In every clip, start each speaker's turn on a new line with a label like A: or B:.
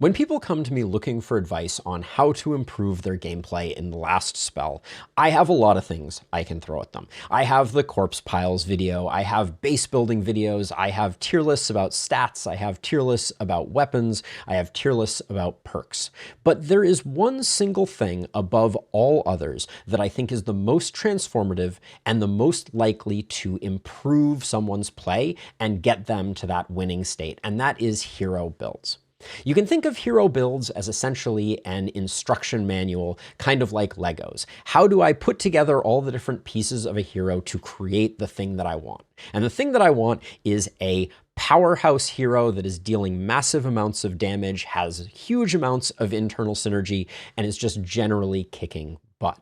A: When people come to me looking for advice on how to improve their gameplay in the last spell, I have a lot of things I can throw at them. I have the corpse piles video, I have base building videos, I have tier lists about stats, I have tier lists about weapons, I have tier lists about perks. But there is one single thing above all others that I think is the most transformative and the most likely to improve someone's play and get them to that winning state, and that is hero builds. You can think of hero builds as essentially an instruction manual, kind of like Legos. How do I put together all the different pieces of a hero to create the thing that I want? And the thing that I want is a powerhouse hero that is dealing massive amounts of damage, has huge amounts of internal synergy, and is just generally kicking butt.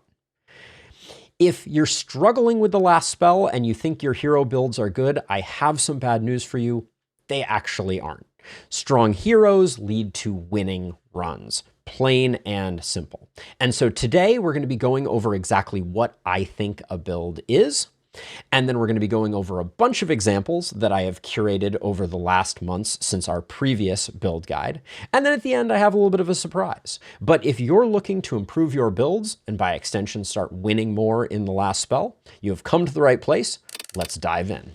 A: If you're struggling with the last spell and you think your hero builds are good, I have some bad news for you. They actually aren't. Strong heroes lead to winning runs, plain and simple. And so today we're going to be going over exactly what I think a build is, and then we're going to be going over a bunch of examples that I have curated over the last months since our previous build guide. And then at the end, I have a little bit of a surprise. But if you're looking to improve your builds, and by extension start winning more in the last spell, you have come to the right place. Let's dive in.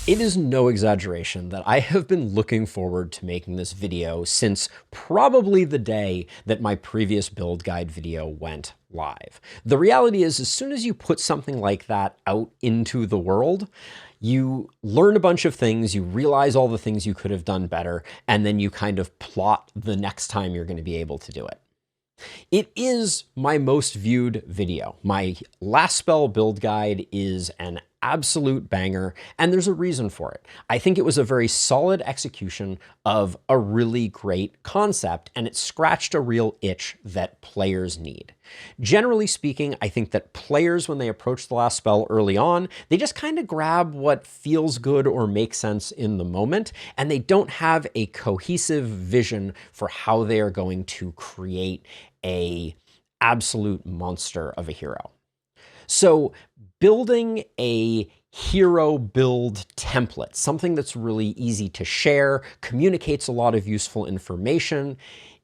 A: It is no exaggeration that I have been looking forward to making this video since probably the day that my previous build guide video went live. The reality is, as soon as you put something like that out into the world, you learn a bunch of things, you realize all the things you could have done better, and then you kind of plot the next time you're going to be able to do it. It is my most viewed video. My last spell build guide is an absolute banger, and there's a reason for it. I think it was a very solid execution of a really great concept, and it scratched a real itch that players need. Generally speaking, I think that players, when they approach the last spell early on, they just kind of grab what feels good or makes sense in the moment, and they don't have a cohesive vision for how they are going to create a absolute monster of a hero. So building a hero build template, something that's really easy to share, communicates a lot of useful information,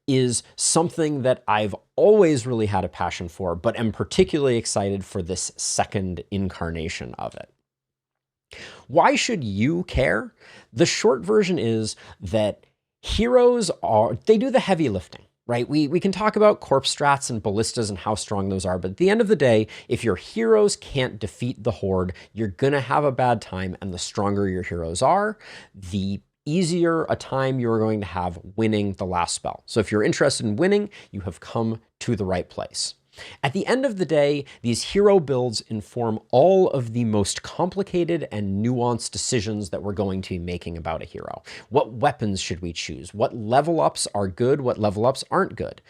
A: is something that I've always really had a passion for, but am particularly excited for this second incarnation of it. Why should you care? The short version is that heroes they do the heavy lifting. Right? We can talk about corpse strats and ballistas and how strong those are, but at the end of the day, if your heroes can't defeat the horde, you're gonna have a bad time, and the stronger your heroes are, the easier a time you're going to have winning the last spell. So if you're interested in winning, you have come to the right place. At the end of the day, these hero builds inform all of the most complicated and nuanced decisions that we're going to be making about a hero. What weapons should we choose? What level ups are good? What level ups aren't good?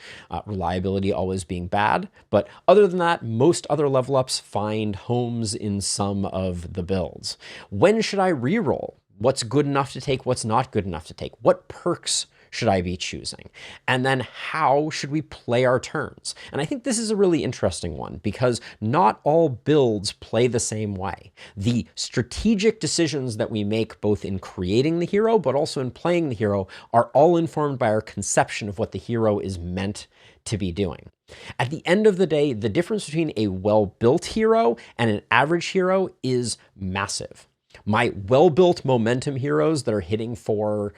A: Reliability always being bad, but other than that, most other level ups find homes in some of the builds. When should I reroll? What's good enough to take? What's not good enough to take? What perks should I be choosing? And then how should we play our turns? And I think this is a really interesting one because not all builds play the same way. The strategic decisions that we make both in creating the hero but also in playing the hero are all informed by our conception of what the hero is meant to be doing. At the end of the day, the difference between a well-built hero and an average hero is massive. My well-built momentum heroes that are hitting for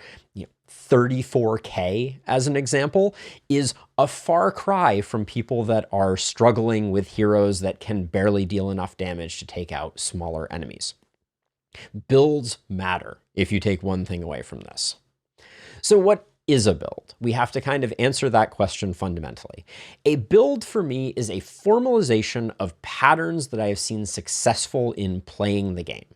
A: 34k as an example is a far cry from people that are struggling with heroes that can barely deal enough damage to take out smaller enemies. Builds matter if you take one thing away from this. So what is a build? We have to kind of answer that question fundamentally. A build for me is a formalization of patterns that I have seen successful in playing the game.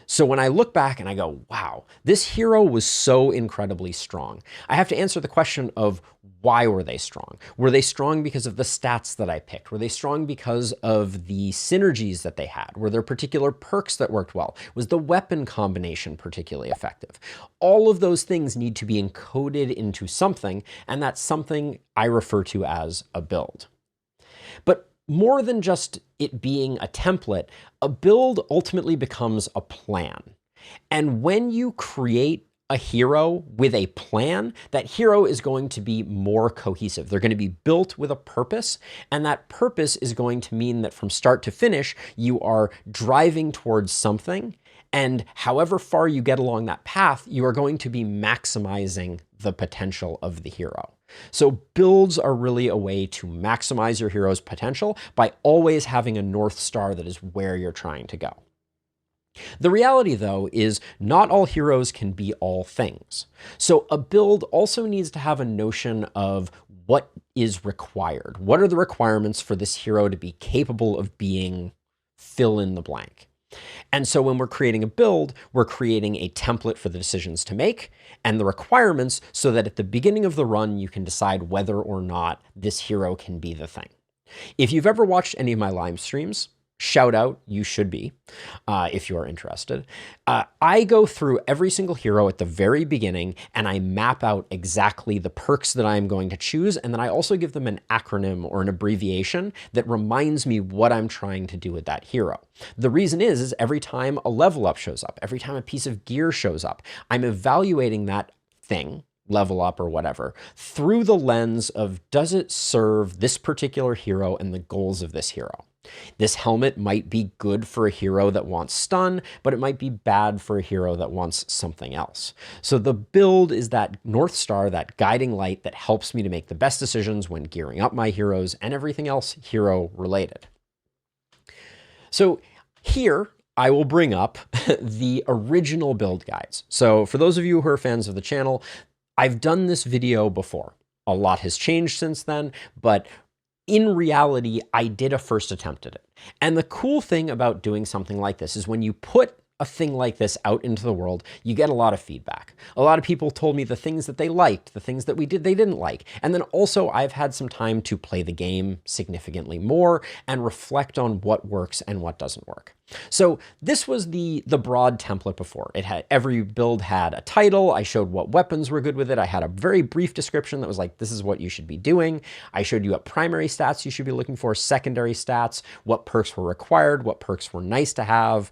A: So when I look back and I go, wow, this hero was so incredibly strong, I have to answer the question of why were they strong? Were they strong because of the stats that I picked? Were they strong because of the synergies that they had? Were there particular perks that worked well? Was the weapon combination particularly effective? All of those things need to be encoded into something, and that's something I refer to as a build. But more than just it being a template, a build ultimately becomes a plan. And when you create a hero with a plan, that hero is going to be more cohesive. They're going to be built with a purpose, and that purpose is going to mean that from start to finish, you are driving towards something, and however far you get along that path, you are going to be maximizing the potential of the hero. So builds are really a way to maximize your hero's potential by always having a North Star that is where you're trying to go. The reality, though, is not all heroes can be all things. So a build also needs to have a notion of what is required. What are the requirements for this hero to be capable of being fill in the blank? And so when we're creating a build, we're creating a template for the decisions to make and the requirements so that at the beginning of the run, you can decide whether or not this hero can be the thing. If you've ever watched any of my live streams, shout out, you should be, if you are interested. I go through every single hero at the very beginning and I map out exactly the perks that I'm going to choose. And then I also give them an acronym or an abbreviation that reminds me what I'm trying to do with that hero. The reason is every time a level up shows up, every time a piece of gear shows up, I'm evaluating that thing, level up or whatever, through the lens of, does it serve this particular hero and the goals of this hero? This helmet might be good for a hero that wants stun, but it might be bad for a hero that wants something else. So the build is that North Star, that guiding light that helps me to make the best decisions when gearing up my heroes and everything else hero related. So here I will bring up the original build guides. So for those of you who are fans of the channel, I've done this video before. A lot has changed since then, but in reality, I did a first attempt at it. And the cool thing about doing something like this is when you put a thing like this out into the world, you get a lot of feedback. A lot of people told me the things that they liked, the things that we did they didn't like. And then also I've had some time to play the game significantly more and reflect on what works and what doesn't work. So this was the broad template before. It had, every build had a title. I showed what weapons were good with it. I had a very brief description that was like, this is what you should be doing. I showed you what primary stats you should be looking for, secondary stats, what perks were required, what perks were nice to have,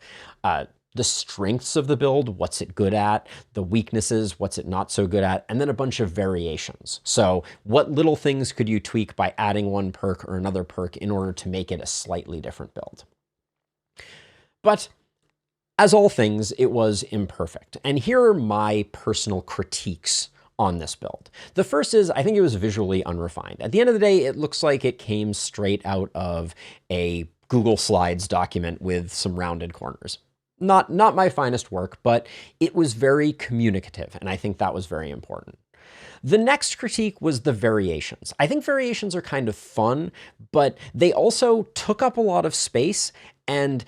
A: the strengths of the build, what's it good at, the weaknesses, what's it not so good at, and then a bunch of variations. So what little things could you tweak by adding one perk or another perk in order to make it a slightly different build? But as all things, it was imperfect. And here are my personal critiques on this build. The first is, I think it was visually unrefined. At the end of the day, it looks like it came straight out of a Google Slides document with some rounded corners. Not my finest work, but it was very communicative, and I think that was very important. The next critique was the variations. I think variations are kind of fun, but they also took up a lot of space and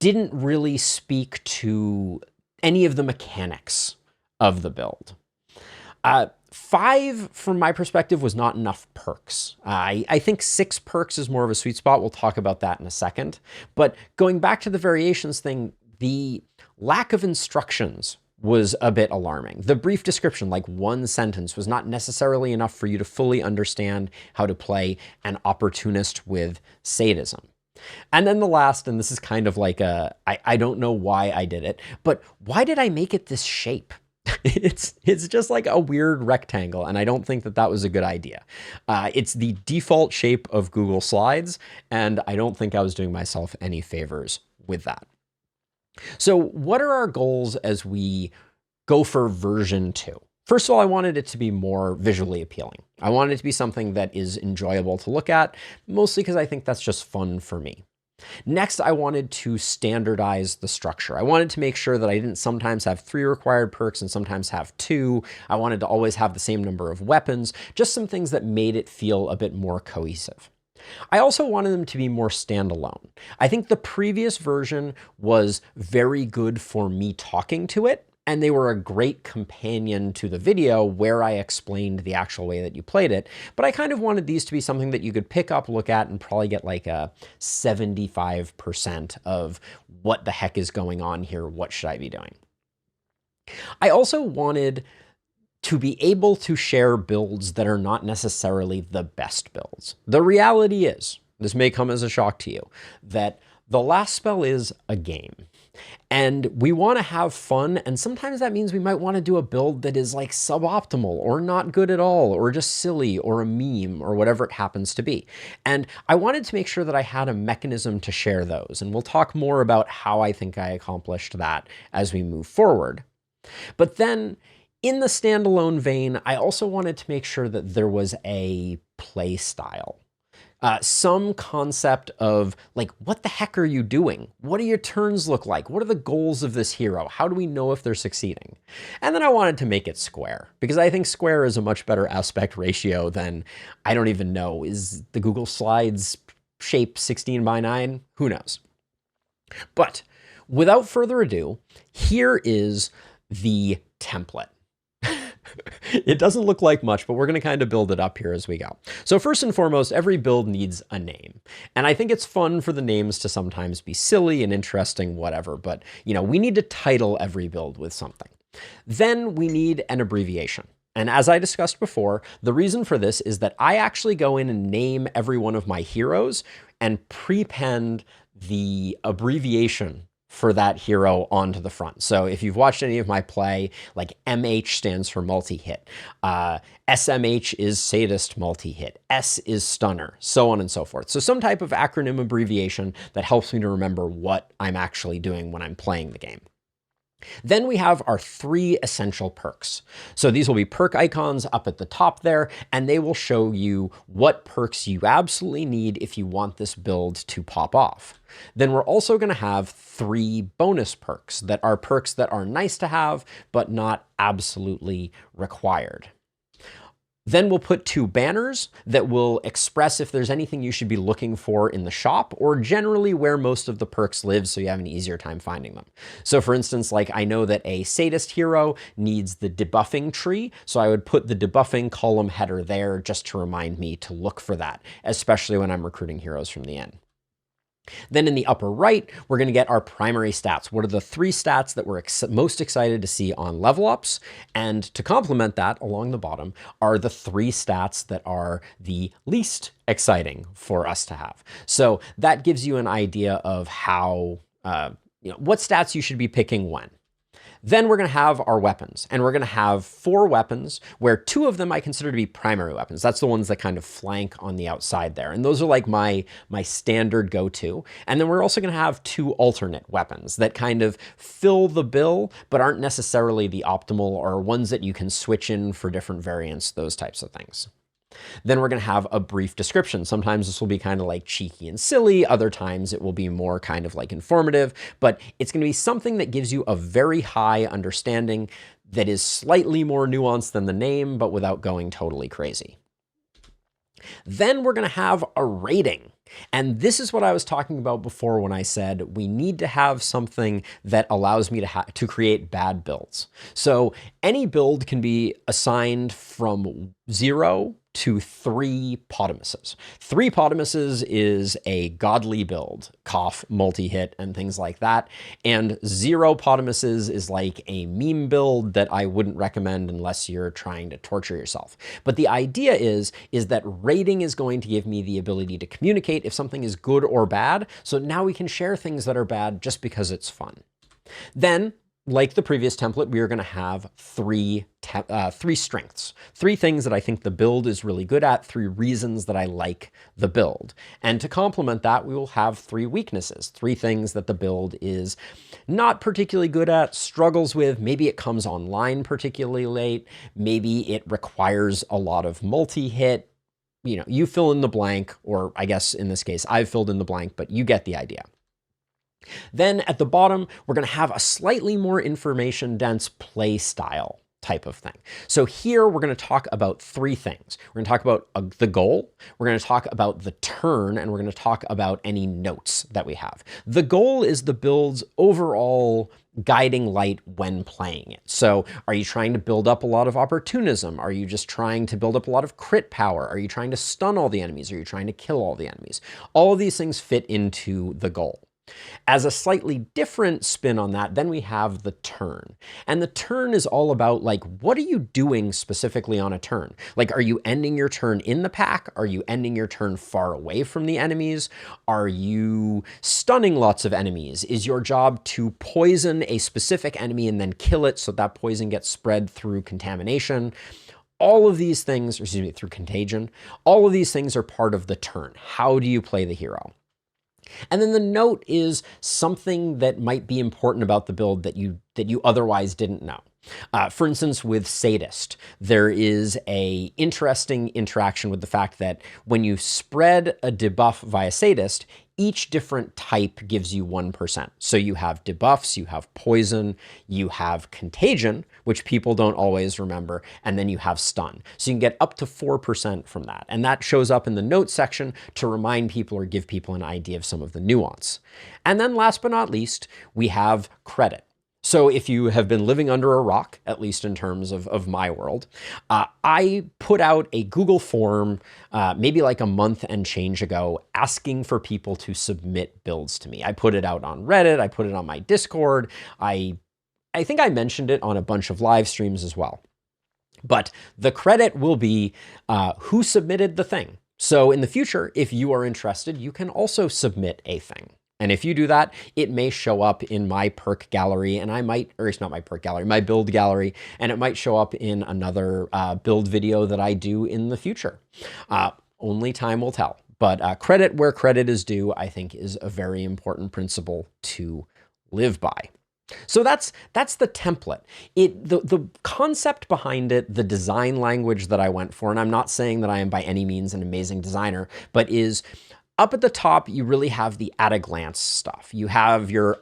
A: didn't really speak to any of the mechanics of the build. 5, from my perspective, was not enough perks. I think 6 perks is more of a sweet spot. We'll talk about that in a second. But going back to the variations thing, the lack of instructions was a bit alarming. The brief description, like one sentence, was not necessarily enough for you to fully understand how to play an opportunist with sadism. And then the last, and this is kind of like I don't know why I did it, but why did I make it this shape? It's just like a weird rectangle, and I don't think that that was a good idea. It's the default shape of Google Slides, and I don't think I was doing myself any favors with that. So what are our goals as we go for version 2? First of all, I wanted it to be more visually appealing. I wanted it to be something that is enjoyable to look at, mostly because I think that's just fun for me. Next, I wanted to standardize the structure. I wanted to make sure that I didn't sometimes have 3 required perks and sometimes have 2. I wanted to always have the same number of weapons, just some things that made it feel a bit more cohesive. I also wanted them to be more standalone. I think the previous version was very good for me talking to it, and they were a great companion to the video where I explained the actual way that you played it. But I kind of wanted these to be something that you could pick up, look at, and probably get like a 75% of what the heck is going on here, what should I be doing? I also wanted to be able to share builds that are not necessarily the best builds. The reality is, this may come as a shock to you, that the last spell is a game. And we want to have fun, and sometimes that means we might want to do a build that is like suboptimal or not good at all or just silly or a meme or whatever it happens to be. And I wanted to make sure that I had a mechanism to share those, and we'll talk more about how I think I accomplished that as we move forward. But then in the standalone vein, I also wanted to make sure that there was a play style. Some concept of like, what the heck are you doing? What do your turns look like? What are the goals of this hero? How do we know if they're succeeding? And then I wanted to make it square, because I think square is a much better aspect ratio than, I don't even know, is the Google Slides shape 16 by 9? Who knows? But without further ado, here is the template. It doesn't look like much, but we're going to kind of build it up here as we go. So first and foremost, every build needs a name. And I think it's fun for the names to sometimes be silly and interesting, whatever, but you know, we need to title every build with something. Then we need an abbreviation. And as I discussed before, the reason for this is that I actually go in and name every one of my heroes and prepend the abbreviation for that hero onto the front. So if you've watched any of my play, like MH stands for multi-hit, SMH is Sadist multi-hit, S is Stunner, so on and so forth. So some type of acronym abbreviation that helps me to remember what I'm actually doing when I'm playing the game. Then we have our 3 essential perks. So these will be perk icons up at the top there, and they will show you what perks you absolutely need if you want this build to pop off. Then we're also going to have 3 bonus perks that are nice to have, but not absolutely required. Then we'll put 2 banners that will express if there's anything you should be looking for in the shop, or generally where most of the perks live so you have an easier time finding them. So for instance, like I know that a Sadist hero needs the debuffing tree, so I would put the debuffing column header there just to remind me to look for that, especially when I'm recruiting heroes from the inn. Then in the upper right, we're going to get our primary stats. What are the 3 stats that we're most excited to see on level ups? And to complement that, along the bottom, are the 3 stats that are the least exciting for us to have. So that gives you an idea of how, what stats you should be picking when. Then we're going to have our weapons, and we're going to have 4 weapons where 2 of them I consider to be primary weapons. That's the ones that kind of flank on the outside there. And those are like my standard go-to. And then we're also going to have 2 alternate weapons that kind of fill the bill, but aren't necessarily the optimal, or ones that you can switch in for different variants, those types of things. Then we're going to have a brief description. Sometimes this will be kind of like cheeky and silly. Other times it will be more kind of like informative, but it's going to be something that gives you a very high understanding that is slightly more nuanced than the name, but without going totally crazy. Then we're going to have a rating. And this is what I was talking about before when I said we need to have something that allows me to create bad builds. So any build can be assigned from 0 to 3 Potamuses. 3 Potamuses is a godly build, cough, multi-hit, and things like that. And 0 Potamuses is like a meme build that I wouldn't recommend unless you're trying to torture yourself. But the idea is that rating is going to give me the ability to communicate if something is good or bad. So now we can share things that are bad just because it's fun. Then, like the previous template, we are going to have 3 strengths, 3 things that I think the build is really good at, 3 reasons that I like the build. And to complement that, we will have 3 weaknesses, 3 things that the build is not particularly good at, struggles with, maybe it comes online particularly late, maybe it requires a lot of multi-hit. You know, you fill in the blank, or I guess in this case, I've filled in the blank, but you get the idea. Then at the bottom, we're going to have a slightly more information-dense play style type of thing. So here we're going to talk about 3 things. We're going to talk about the goal, we're going to talk about the turn, and we're going to talk about any notes that we have. The goal is the build's overall guiding light when playing it. So are you trying to build up a lot of opportunism? Are you just trying to build up a lot of crit power? Are you trying to stun all the enemies? Are you trying to kill all the enemies? All of these things fit into the goal. As a slightly different spin on that, then we have the turn. And the turn is all about, like, what are you doing specifically on a turn? Like, are you ending your turn in the pack? Are you ending your turn far away from the enemies? Are you stunning lots of enemies? Is your job to poison a specific enemy and then kill it so that poison gets spread through contamination? All of these things, or excuse me, through contagion, all of these things are part of the turn. How do you play the hero? And then the note is something that might be important about the build that you otherwise didn't know. For instance, with Sadist, there is a interesting interaction with the fact that when you spread a debuff via Sadist, each different type gives you 1%. So you have debuffs, you have poison, you have contagion, which people don't always remember, and then you have stun. So you can get up to 4% from that. And that shows up in the notes section to remind people or give people an idea of some of the nuance. And then last but not least, we have credit. So if you have been living under a rock, at least in terms of my world, I put out a Google form maybe like a month and change ago asking for people to submit builds to me. I put it out on Reddit, I put it on my Discord, I think I mentioned it on a bunch of live streams as well. But the credit will be who submitted the thing. So in the future, if you are interested, you can also submit a thing. And if you do that, it may show up in my perk gallery, and I might, or it's not my perk gallery, my build gallery, and it might show up in another build video that I do in the future. Only time will tell. But credit where credit is due, I think, is a very important principle to live by. So that's the template. The concept behind it, the design language that I went for, and I'm not saying that I am by any means an amazing designer, but is up at the top, you really have the at-a-glance stuff. You have your,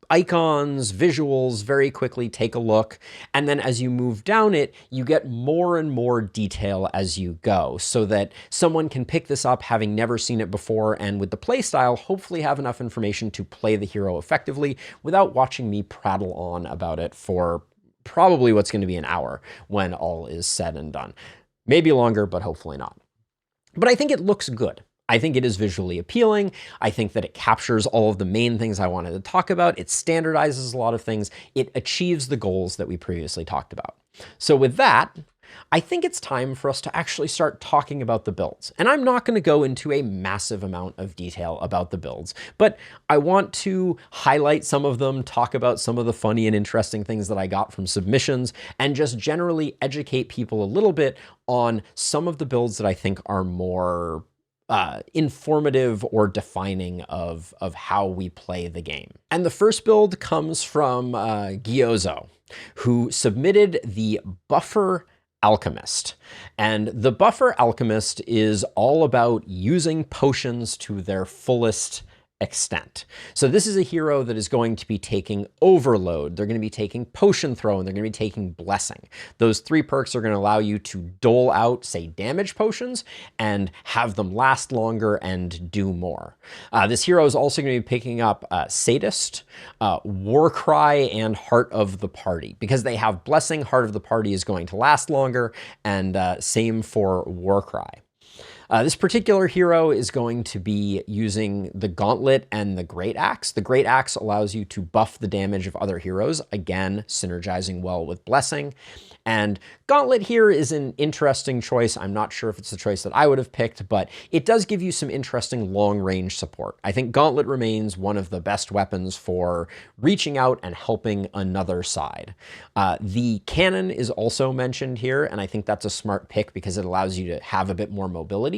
A: icons, visuals, very quickly take a look. And then as you move down it, you get more and more detail as you go so that someone can pick this up having never seen it before, and with the playstyle, hopefully have enough information to play the hero effectively without watching me prattle on about it for probably what's going to be an hour when all is said and done. Maybe longer, but hopefully not. But I think it looks good. I think it is visually appealing. I think that it captures all of the main things I wanted to talk about. It standardizes a lot of things. It achieves the goals that we previously talked about. So with that, I think it's time for us to actually start talking about the builds. And I'm not going to go into a massive amount of detail about the builds, but I want to highlight some of them, talk about some of the funny and interesting things that I got from submissions, and just generally educate people a little bit on some of the builds that I think are more informative or defining of how we play the game. And the first build comes from Gyozo, who submitted the Buffer Alchemist. And the Buffer Alchemist is all about using potions to their fullest extent. So this is a hero that is going to be taking Overload, they're going to be taking Potion Throw, and they're going to be taking Blessing. Those three perks are going to allow you to dole out, say, damage potions and have them last longer and do more. This hero is also going to be picking up Sadist, Warcry, and Heart of the Party. Because they have Blessing, Heart of the Party is going to last longer, and same for Warcry. This particular hero is going to be using the Gauntlet and the Great Axe. The Great Axe allows you to buff the damage of other heroes, again, synergizing well with Blessing. And Gauntlet here is an interesting choice. I'm not sure if it's the choice that I would have picked, but it does give you some interesting long-range support. I think Gauntlet remains one of the best weapons for reaching out and helping another side. The Cannon is also mentioned here, and I think that's a smart pick because it allows you to have a bit more mobility.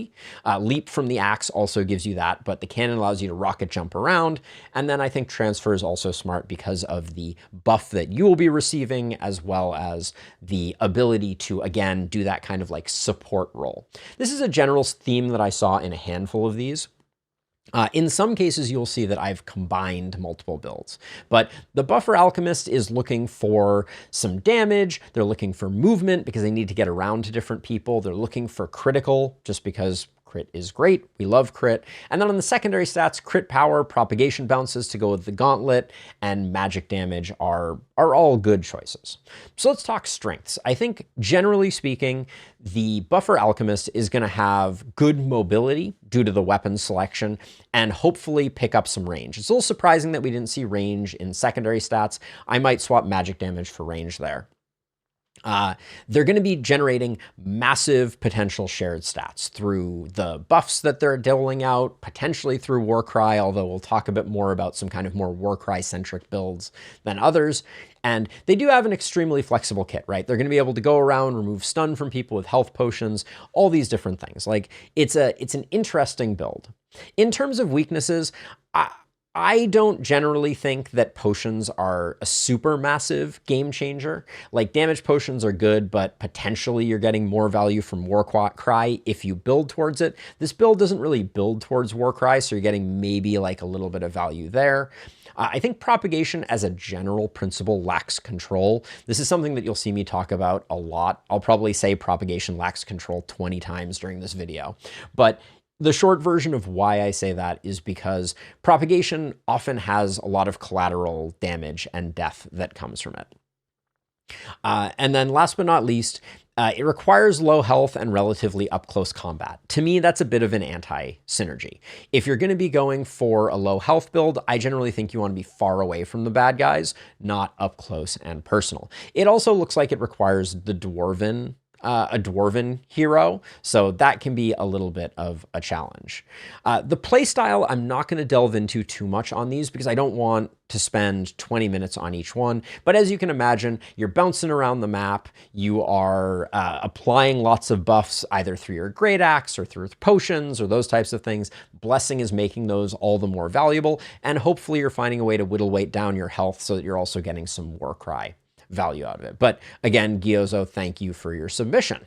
A: Leap from the Axe also gives you that, but the Cannon allows you to rocket jump around. And then I think Transfer is also smart because of the buff that you will be receiving, as well as the ability to, again, do that kind of like support role. This is a general theme that I saw in a handful of these. In some cases, you'll see that I've combined multiple builds, but the Buffer Alchemist is looking for some damage. They're looking for movement because they need to get around to different people. They're looking for critical just because Crit is great. We love crit. And then on the secondary stats, crit power, propagation bounces to go with the gauntlet, and magic damage are all good choices. So let's talk strengths. I think generally speaking, the Buffer Alchemist is going to have good mobility due to the weapon selection and hopefully pick up some range. It's a little surprising that we didn't see range in secondary stats. I might swap magic damage for range there. They're going to be generating massive potential shared stats through the buffs that they're doling out, potentially through Warcry, although we'll talk a bit more about some kind of more Warcry-centric builds than others. And they do have an extremely flexible kit, right? They're going to be able to go around, remove stun from people with health potions, all these different things. Like, it's an interesting build. In terms of weaknesses, I don't generally think that potions are a super massive game changer. Like, damage potions are good, but potentially you're getting more value from Warcry if you build towards it. This build doesn't really build towards Warcry, so you're getting maybe like a little bit of value there. I think propagation as a general principle lacks control. This is something that you'll see me talk about a lot. I'll probably say propagation lacks control 20 times during this video, but the short version of why I say that is because propagation often has a lot of collateral damage and death that comes from it. And then last but not least, it requires low health and relatively up-close combat. To me, that's a bit of an anti-synergy. If you're going to be going for a low health build, I generally think you want to be far away from the bad guys, not up close and personal. It also looks like it requires the a dwarven hero, so that can be a little bit of a challenge. The playstyle, I'm not going to delve into too much on these because I don't want to spend 20 minutes on each one, but as you can imagine, you're bouncing around the map, you are applying lots of buffs either through your Great Axe or through potions or those types of things. Blessing is making those all the more valuable, and hopefully you're finding a way to whittle weight down your health so that you're also getting some Warcry value out of it. But again, Gyozo, thank you for your submission.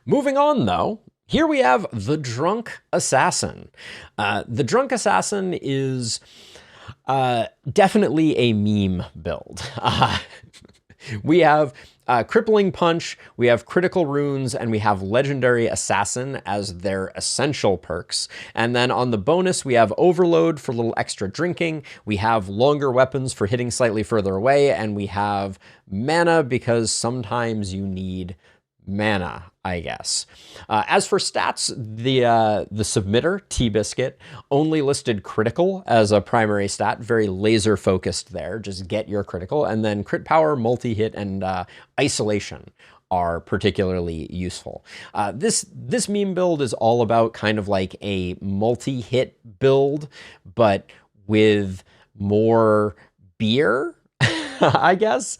A: Moving on though, here we have the Drunk Assassin. The Drunk Assassin is definitely a meme build. We have Crippling Punch, we have Critical Runes, and we have Legendary Assassin as their essential perks. And then on the bonus, we have Overload for a little extra drinking, we have Longer Weapons for hitting slightly further away, and we have Mana because sometimes you need mana, I guess. As for stats, the submitter, T-Biscuit, only listed critical as a primary stat, very laser focused there, just get your critical, and then crit power, multi-hit, and isolation are particularly useful. This meme build is all about kind of like a multi-hit build, but with more beer, I guess,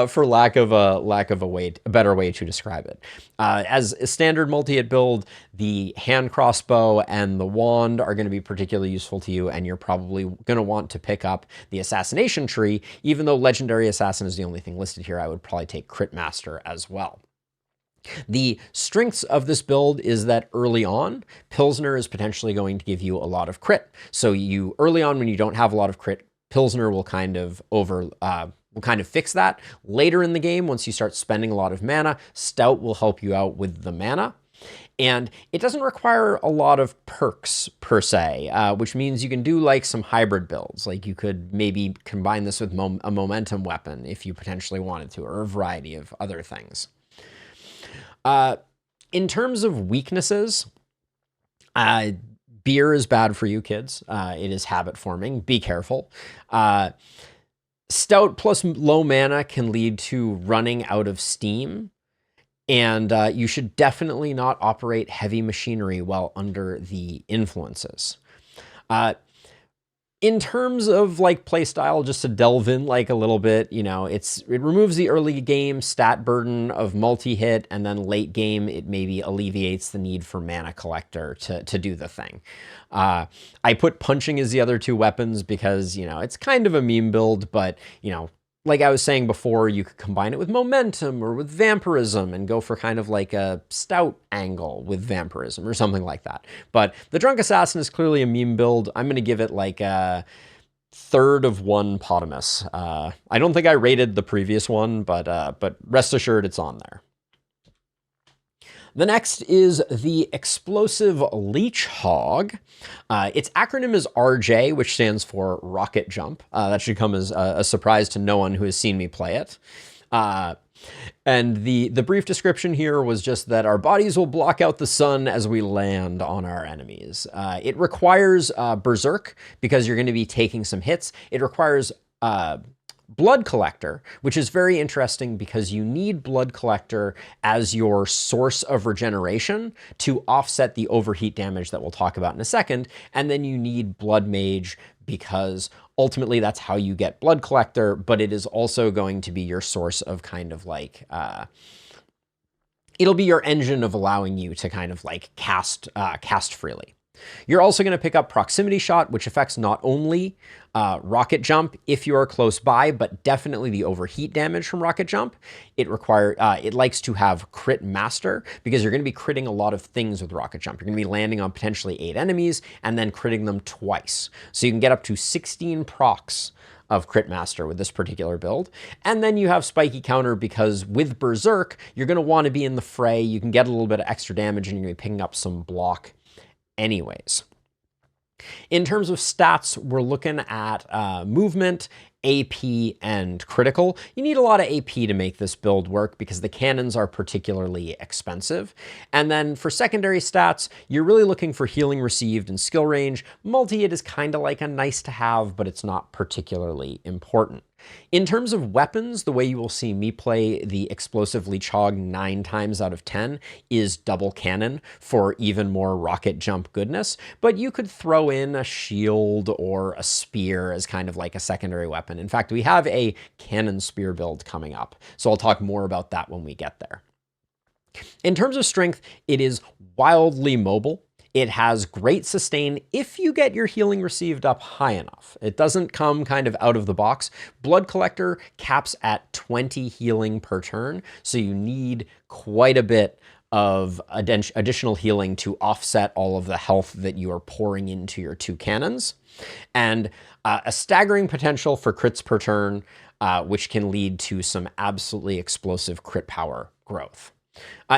A: for lack of a better way to describe it. As a standard multi-hit build, the hand crossbow and the wand are going to be particularly useful to you, and you're probably going to want to pick up the assassination tree. Even though legendary assassin is the only thing listed here, I would probably take crit master as well. The strengths of this build is that early on, Pilsner is potentially going to give you a lot of crit. So early on when you don't have a lot of crit, Pilsner will kind of fix that. Later in the game, once you start spending a lot of mana, Stout will help you out with the mana. And it doesn't require a lot of perks per se, which means you can do like some hybrid builds. Like you could maybe combine this with a momentum weapon if you potentially wanted to, or a variety of other things. In terms of weaknesses, beer is bad for you kids. It is habit forming. Be careful. Stout plus low mana can lead to running out of steam, and you should definitely not operate heavy machinery while under the influences. In terms of like playstyle, just to delve in like a little bit, it removes the early game stat burden of multi-hit, and then late game it maybe alleviates the need for mana collector to do the thing. I put punching as the other two weapons because, it's kind of a meme build, but, like I was saying before, you could combine it with momentum or with vampirism and go for kind of like a stout angle with vampirism or something like that. But the Drunk Assassin is clearly a meme build. I'm going to give it like a third of one Potamus. I don't think I rated the previous one, but rest assured it's on there. The next is the explosive Leech-Hog. Its acronym is RJ, which stands for Rocket Jump. That should come as a surprise to no one who has seen me play it. And the brief description here was just that our bodies will block out the sun as we land on our enemies. It requires Berserk because you're going to be taking some hits. It requires Blood Collector, which is very interesting because you need Blood Collector as your source of regeneration to offset the overheat damage that we'll talk about in a second. And then you need Blood Mage because ultimately that's how you get Blood Collector, but it is also going to be your source of kind of like, it'll be your engine of allowing you to kind of like cast freely. You're also going to pick up Proximity Shot, which affects not only Rocket Jump if you are close by, but definitely the overheat damage from Rocket Jump. It likes to have Crit Master because you're going to be critting a lot of things with Rocket Jump. You're going to be landing on potentially 8 enemies and then critting them twice. So you can get up to 16 procs of Crit Master with this particular build. And then you have Spiky Counter because with Berserk, you're going to want to be in the fray. You can get a little bit of extra damage and you're going to be picking up some block anyways. In terms of stats, we're looking at movement, AP, and critical. You need a lot of AP to make this build work because the cannons are particularly expensive. And then for secondary stats, you're really looking for healing received and skill range. Multi-hit is kind of like a nice to have, but it's not particularly important. In terms of weapons, the way you will see me play the explosive Leech-Hog 9 times out of 10 is double cannon for even more rocket jump goodness, but you could throw in a shield or a spear as kind of like a secondary weapon. In fact, we have a cannon spear build coming up, so I'll talk more about that when we get there. In terms of strength, it is wildly mobile. It has great sustain if you get your healing received up high enough. It doesn't come kind of out of the box. Blood Collector caps at 20 healing per turn, so you need quite a bit of additional healing to offset all of the health that you are pouring into your 2 cannons. And a staggering potential for crits per turn, which can lead to some absolutely explosive crit power growth.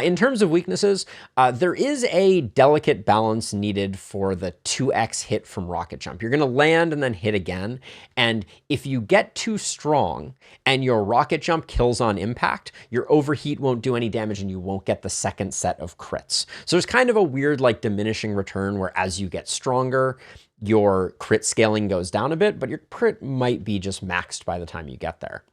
A: In terms of weaknesses, there is a delicate balance needed for the 2x hit from Rocket Jump. You're going to land and then hit again, and if you get too strong and your Rocket Jump kills on impact, your overheat won't do any damage and you won't get the second set of crits. So there's kind of a weird like diminishing return where as you get stronger, your crit scaling goes down a bit, but your crit might be just maxed by the time you get there.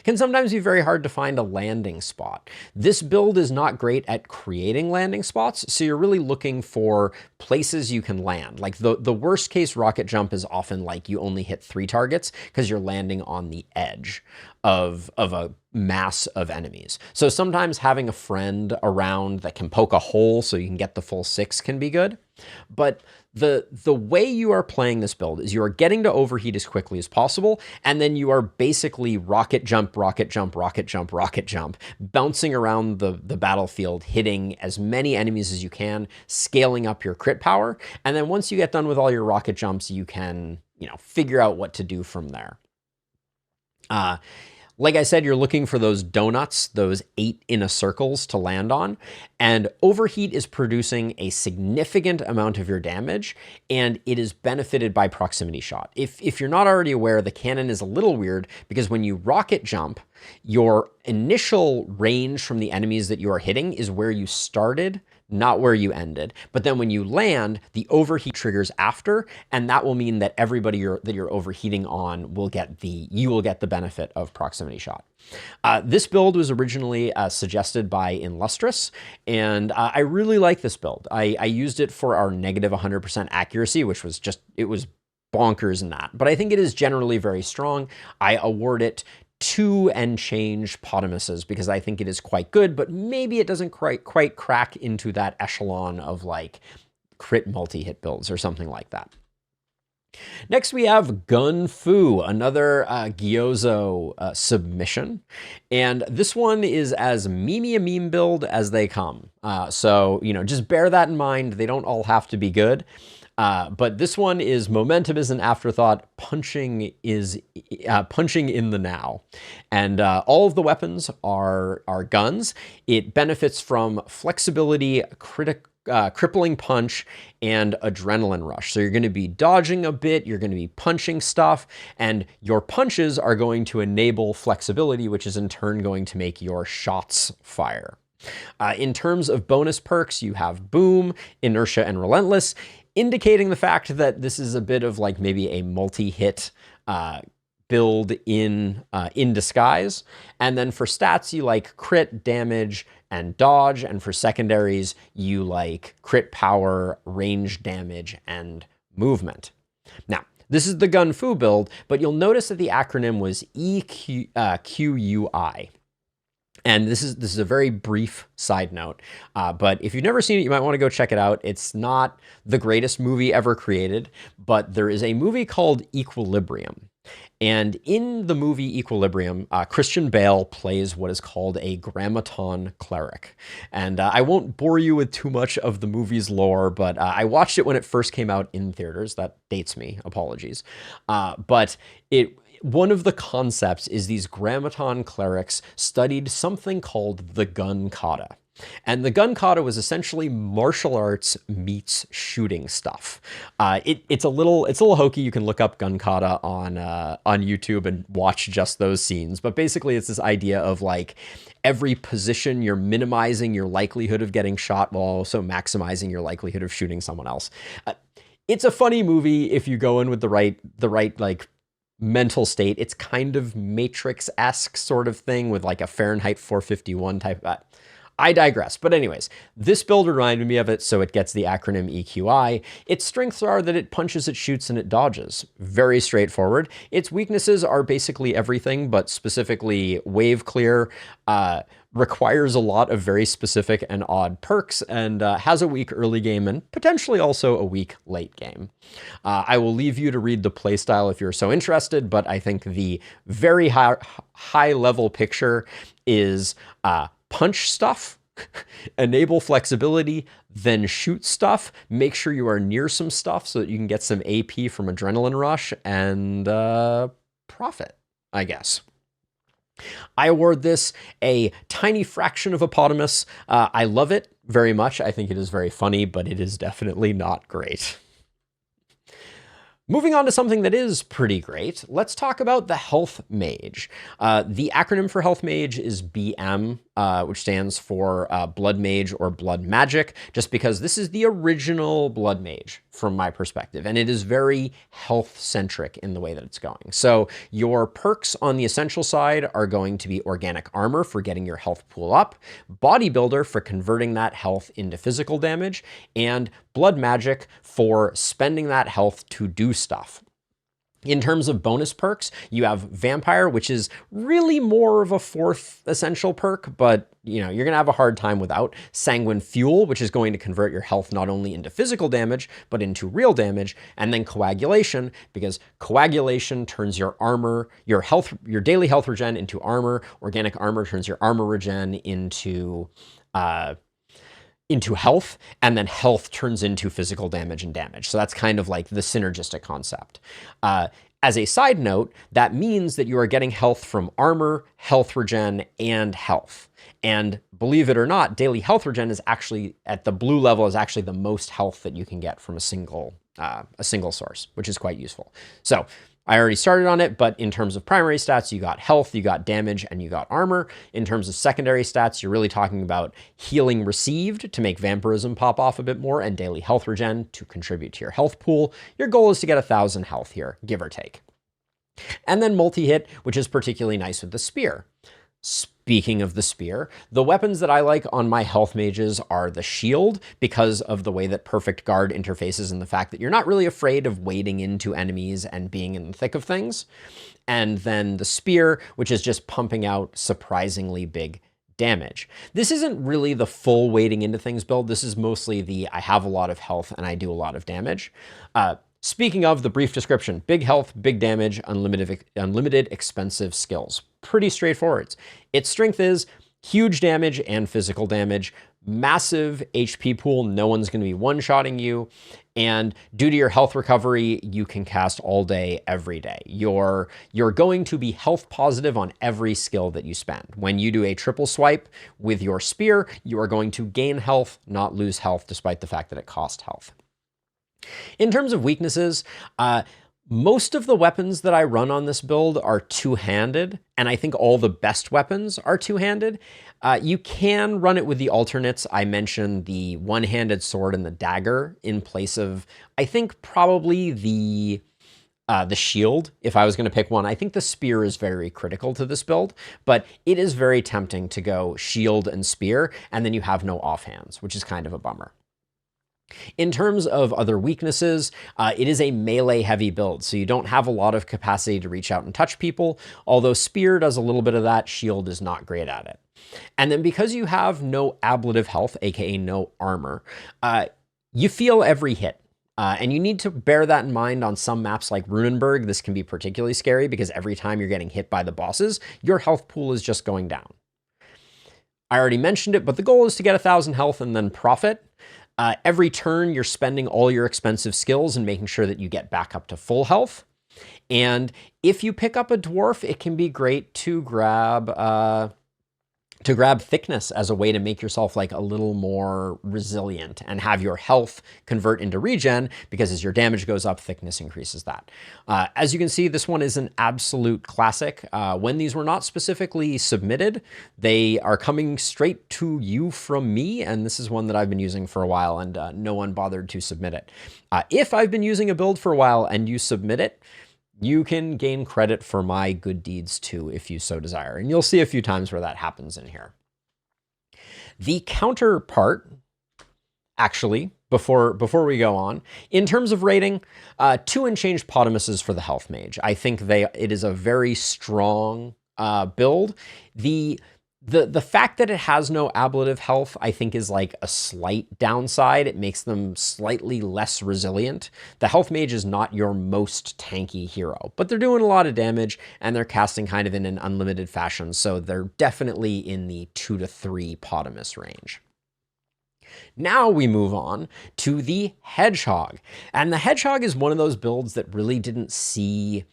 A: Can sometimes be very hard to find a landing spot. This build is not great at creating landing spots, so you're really looking for places you can land. Like the worst case Rocket Jump is often like you only hit 3 targets because you're landing on the edge of a mass of enemies. So sometimes having a friend around that can poke a hole so you can get the full 6 can be good. But the way you are playing this build is you are getting to overheat as quickly as possible, and then you are basically rocket jump, rocket jump, rocket jump, rocket jump, bouncing around the battlefield, hitting as many enemies as you can, scaling up your crit power, and then once you get done with all your rocket jumps, you can, figure out what to do from there. Like I said, you're looking for those donuts, those 8 in a circles to land on, and overheat is producing a significant amount of your damage, and it is benefited by proximity shot. If you're not already aware, the cannon is a little weird because when you rocket jump, your initial range from the enemies that you are hitting is where you started, not where you ended. But then when you land, the overheat triggers after, and that will mean that everybody that you're overheating on will get the benefit of proximity shot. This build was originally suggested by Illustrious, and I really like this build. I used it for our negative 100% accuracy, which was it was bonkers in that. But I think it is generally very strong. I award it 2 and change Potamuses because I think it is quite good, but maybe it doesn't quite crack into that echelon of like crit multi-hit builds or something like that. Next, we have Gun Fu, another Gyozo submission. And this one is as memey a meme build as they come. So, just bear that in mind. They don't all have to be good. But this one is momentum is an afterthought, punching is punching in the now. And all of the weapons are guns. It benefits from flexibility, crippling punch, and adrenaline rush. So you're going to be dodging a bit, you're going to be punching stuff, and your punches are going to enable flexibility, which is in turn going to make your shots fire. In terms of bonus perks, you have Boom, Inertia, and Relentless, indicating the fact that this is a bit of like maybe a multi-hit build in disguise. And then for stats, you like crit, damage, and dodge. And for secondaries, you like crit power, range damage, and movement. Now, this is the Gun Fu build, but you'll notice that the acronym was EQUI. And this is a very brief side note, but if you've never seen it, you might want to go check it out. It's not the greatest movie ever created, but there is a movie called Equilibrium. And in the movie Equilibrium, Christian Bale plays what is called a grammaton cleric. And I won't bore you with too much of the movie's lore, but I watched it when it first came out in theaters. That dates me, apologies. But one of the concepts is these grammaton clerics studied something called the gun kata. And the gun kata was essentially martial arts meets shooting stuff. It's a little hokey. You can look up gun kata on YouTube and watch just those scenes. But basically, it's this idea of like every position you're minimizing your likelihood of getting shot while also maximizing your likelihood of shooting someone else. It's a funny movie if you go in with the right like mental state. It's kind of Matrix-esque sort of thing with like a Fahrenheit 451 type. I digress. But anyways, this build reminded me of it, so it gets the acronym EQI. Its strengths are that it punches, it shoots, and it dodges. Very straightforward. Its weaknesses are basically everything, but specifically wave clear, requires a lot of very specific and odd perks, and has a weak early game and potentially also a weak late game. I will leave you to read the playstyle if you're so interested, but I think the very high level picture is punch stuff, enable flexibility, then shoot stuff, make sure you are near some stuff so that you can get some AP from Adrenaline Rush, and profit, I guess. I award this a tiny fraction of Eponymous. I love it very much. I think it is very funny, but it is definitely not great. Moving on to something that is pretty great, let's talk about the Healthmage. The acronym for Healthmage is BM, which stands for Blood Mage or Blood Magic, just because this is the original Blood Mage from my perspective, and it is very health-centric in the way that it's going. So your perks on the essential side are going to be Organic Armor for getting your health pool up, Bodybuilder for converting that health into physical damage, and Blood Magic for spending that health to do stuff. In terms of bonus perks, you have Vampire, which is really more of a fourth essential perk, but you're going to have a hard time without. Sanguine Fuel, which is going to convert your health not only into physical damage, but into real damage. And then Coagulation, because Coagulation turns your armor, your daily health regen into armor. Organic Armor turns your armor regen into health, and then health turns into physical damage and damage. So that's kind of like the synergistic concept. As a side note, that means that you are getting health from armor, health regen, and health. And believe it or not, daily health regen is actually, at the blue level, is actually the most health that you can get from a single source, which is quite useful. So I already started on it, but in terms of primary stats, you got health, you got damage, and you got armor. In terms of secondary stats, you're really talking about healing received to make vampirism pop off a bit more, and daily health regen to contribute to your health pool. Your goal is to get 1,000 health here, give or take. And then multi-hit, which is particularly nice with the spear. Speaking of the spear, the weapons that I like on my health mages are the shield, because of the way that Perfect Guard interfaces and the fact that you're not really afraid of wading into enemies and being in the thick of things. And then the spear, which is just pumping out surprisingly big damage. This isn't really the full wading into things build. This is mostly the I have a lot of health and I do a lot of damage. Speaking of the brief description, big health, big damage, unlimited expensive skills. Pretty straightforward. Its strength is Huge damage and physical damage, massive HP pool, no one's going to be one-shotting you, and due to your health recovery, you can cast all day, every day. You're going to be health positive on every skill that you spend. When you do a triple swipe with your spear, you are going to gain health, not lose health, despite the fact that it costs health. In terms of weaknesses, most of the weapons that I run on this build are two-handed, and I think all the best weapons are two-handed. You can run it with the alternates. I mentioned the one-handed sword and the dagger in place of, I think, probably the shield, if I was going to pick one. I think the spear is very critical to this build, but it is very tempting to go shield and spear, and then you have no offhands, which is kind of a bummer. In terms of other weaknesses, it is a melee-heavy build, so you don't have a lot of capacity to reach out and touch people, although Spear does a little bit of that, Shield is not great at it. And then because you have no ablative health, aka no armor, you feel every hit. And you need to bear that in mind on some maps like Runenberg. This can be particularly scary because every time you're getting hit by the bosses, your health pool is just going down. I already mentioned it, but the goal is to get 1,000 health and then profit. Every turn, you're spending all your expensive skills and making sure that you get back up to full health. And if you pick up a dwarf, it can be great to grab thickness as a way to make yourself like a little more resilient and have your health convert into regen, because as your damage goes up, thickness increases that. As you can see, this one is an absolute classic. When these were not specifically submitted, they are coming straight to you from me, and this is one that I've been using for a while, and no one bothered to submit it. If I've been using a build for a while and you submit it, you can gain credit for my good deeds too, if you so desire. And you'll see a few times where that happens in here. The counterpart, actually, before we go on, in terms of rating, 2 and change Potamuses for the Healthmage. I think it is a very strong build. The fact that it has no ablative health, I think, is like a slight downside. It makes them slightly less resilient. The Health Mage is not your most tanky hero, but they're doing a lot of damage and they're casting kind of in an unlimited fashion, so they're definitely in the 2 to 3 Potamus range. Now we move on to the Hedgehog. And the Hedgehog is one of those builds that really didn't see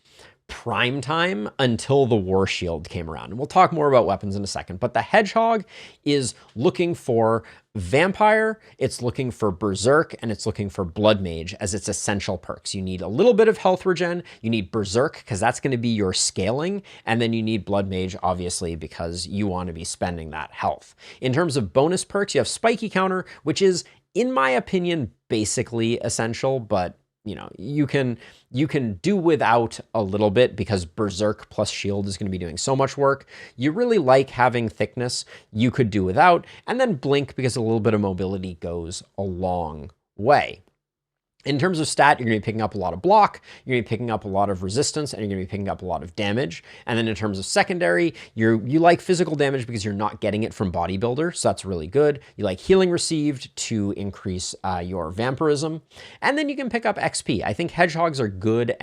A: prime time until the War Shield came around. And we'll talk more about weapons in a second, but the Hedgehog is looking for Vampire, it's looking for Berserk, and it's looking for Blood Mage as its essential perks. You need a little bit of health regen, you need Berserk because that's going to be your scaling, and then you need Blood Mage, obviously, because you want to be spending that health. In terms of bonus perks, you have Spiky Counter, which is, in my opinion, basically essential, but you know, you can do without a little bit because Berserk plus Shield is going to be doing so much work. You really like having thickness, you could do without, and then Blink because a little bit of mobility goes a long way. In terms of stat, you're going to be picking up a lot of block, you're going to be picking up a lot of resistance, and you're going to be picking up a lot of damage. And then in terms of secondary, you like physical damage because you're not getting it from Bodybuilder, so that's really good. You like healing received to increase your vampirism. And then you can pick up XP. I think Hedgehogs are good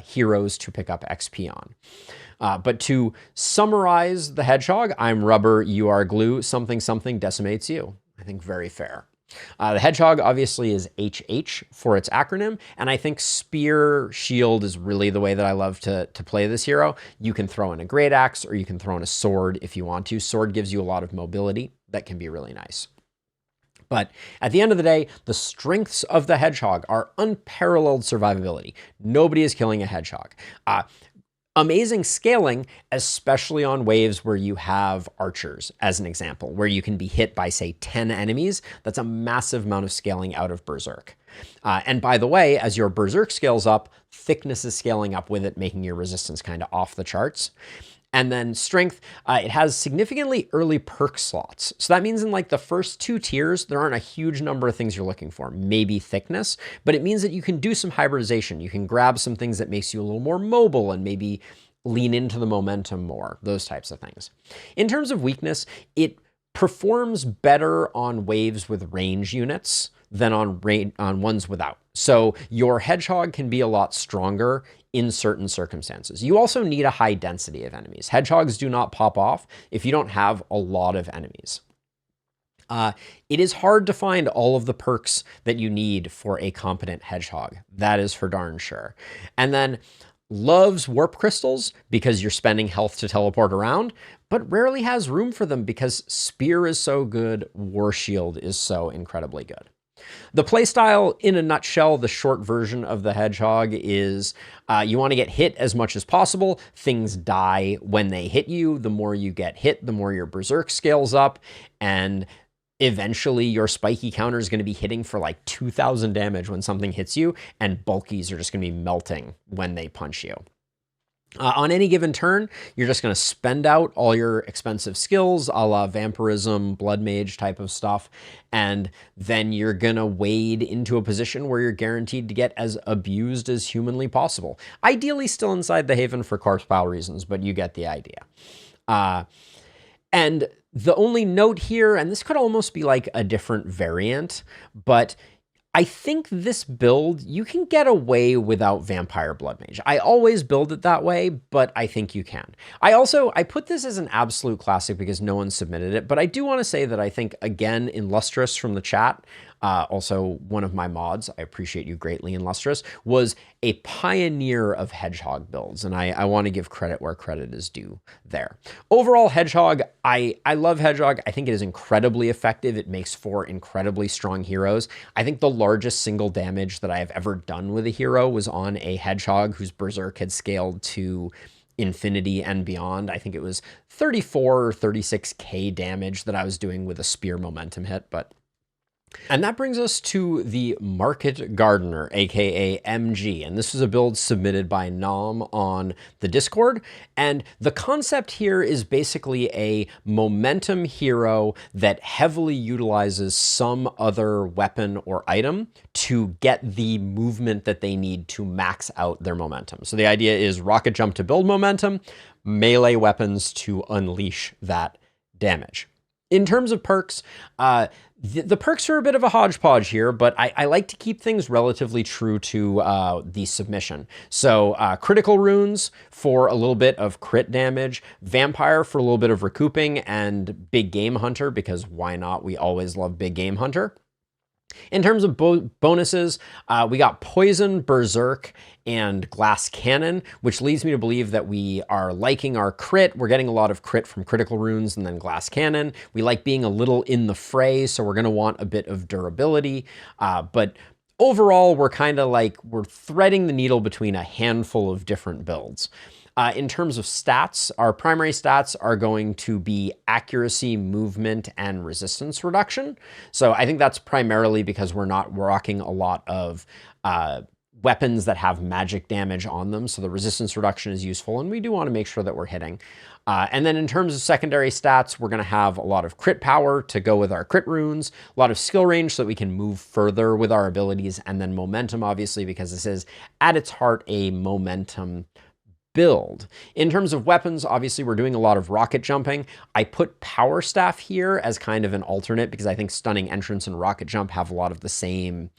A: heroes to pick up XP on. But to summarize the Hedgehog, I'm rubber, you are glue, something something decimates you. I think very fair. The Hedgehog obviously is HH for its acronym, and I think Spear Shield is really the way that I love to play this hero. You can throw in a Great Axe or you can throw in a Sword if you want to. Sword gives you a lot of mobility. That can be really nice. But at the end of the day, the strengths of the Hedgehog are unparalleled survivability. Nobody is killing a Hedgehog. Amazing scaling, especially on waves where you have archers, as an example, where you can be hit by, say, 10 enemies. That's a massive amount of scaling out of Berserk. And by the way, as your Berserk scales up, thickness is scaling up with it, making your resistance kind of off the charts. And then strength, it has significantly early perk slots. So that means in like the first 2 tiers, there aren't a huge number of things you're looking for, maybe thickness, but it means that you can do some hybridization. You can grab some things that makes you a little more mobile and maybe lean into the momentum more, those types of things. In terms of weakness, it performs better on waves with range units than on ones without. So your Hedgehog can be a lot stronger in certain circumstances. You also need a high density of enemies. Hedgehogs do not pop off if you don't have a lot of enemies. It is hard to find all of the perks that you need for a competent Hedgehog. That is for darn sure. And then loves warp crystals because you're spending health to teleport around, but rarely has room for them because Spear is so good, War Shield is so incredibly good. The playstyle, in a nutshell, the short version of the Hedgehog is you want to get hit as much as possible. Things die when they hit you. The more you get hit, the more your Berserk scales up, and eventually your spiky counter is going to be hitting for like 2,000 damage when something hits you, and bulkies are just going to be melting when they punch you. On any given turn, you're just going to spend out all your expensive skills, a la Vampirism, Blood Mage type of stuff, and then you're going to wade into a position where you're guaranteed to get as abused as humanly possible. Ideally still inside the Haven for corpse pile reasons, but you get the idea. And the only note here, and this could almost be like a different variant, but I think this build, you can get away without Vampire Blood Mage. I always build it that way, but I think you can. I put this as an absolute classic because no one submitted it, but I do want to say that I think, again, Illustrious from the chat, also one of my mods, I appreciate you greatly, Illustrious, was a pioneer of Hedgehog builds, and I want to give credit where credit is due there. Overall, Hedgehog, I love Hedgehog. I think it is incredibly effective. It makes for incredibly strong heroes. I think the largest single damage that I have ever done with a hero was on a Hedgehog whose Berserk had scaled to infinity and beyond. I think it was 34 or 36k damage that I was doing with a Spear momentum hit, but... And that brings us to the Market Gardener, aka MG, and this was a build submitted by Nom on the Discord, and the concept here is basically a momentum hero that heavily utilizes some other weapon or item to get the movement that they need to max out their momentum. So the idea is rocket jump to build momentum, melee weapons to unleash that damage. In terms of perks, the perks are a bit of a hodgepodge here, but I like to keep things relatively true to the submission. So critical runes for a little bit of crit damage, vampire for a little bit of recouping, and big game hunter, because why not? We always love big game hunter. In terms of bonuses, we got Poison, Berserk, and Glass Cannon, which leads me to believe that we are liking our crit. We're getting a lot of crit from critical runes and then Glass Cannon. We like being a little in the fray, so we're going to want a bit of durability. But overall, we're kind of like, we're threading the needle between a handful of different builds. In terms of stats, our primary stats are going to be accuracy, movement, and resistance reduction. So I think that's primarily because we're not rocking a lot of weapons that have magic damage on them. So the resistance reduction is useful, and we do want to make sure that we're hitting. And then in terms of secondary stats, we're going to have a lot of crit power to go with our crit runes, a lot of skill range so that we can move further with our abilities, and then momentum, obviously, because this is at its heart a momentum build. In terms of weapons, obviously we're doing a lot of rocket jumping. I put Power Staff here as kind of an alternate because I think Stunning Entrance and Rocket Jump have a lot of the same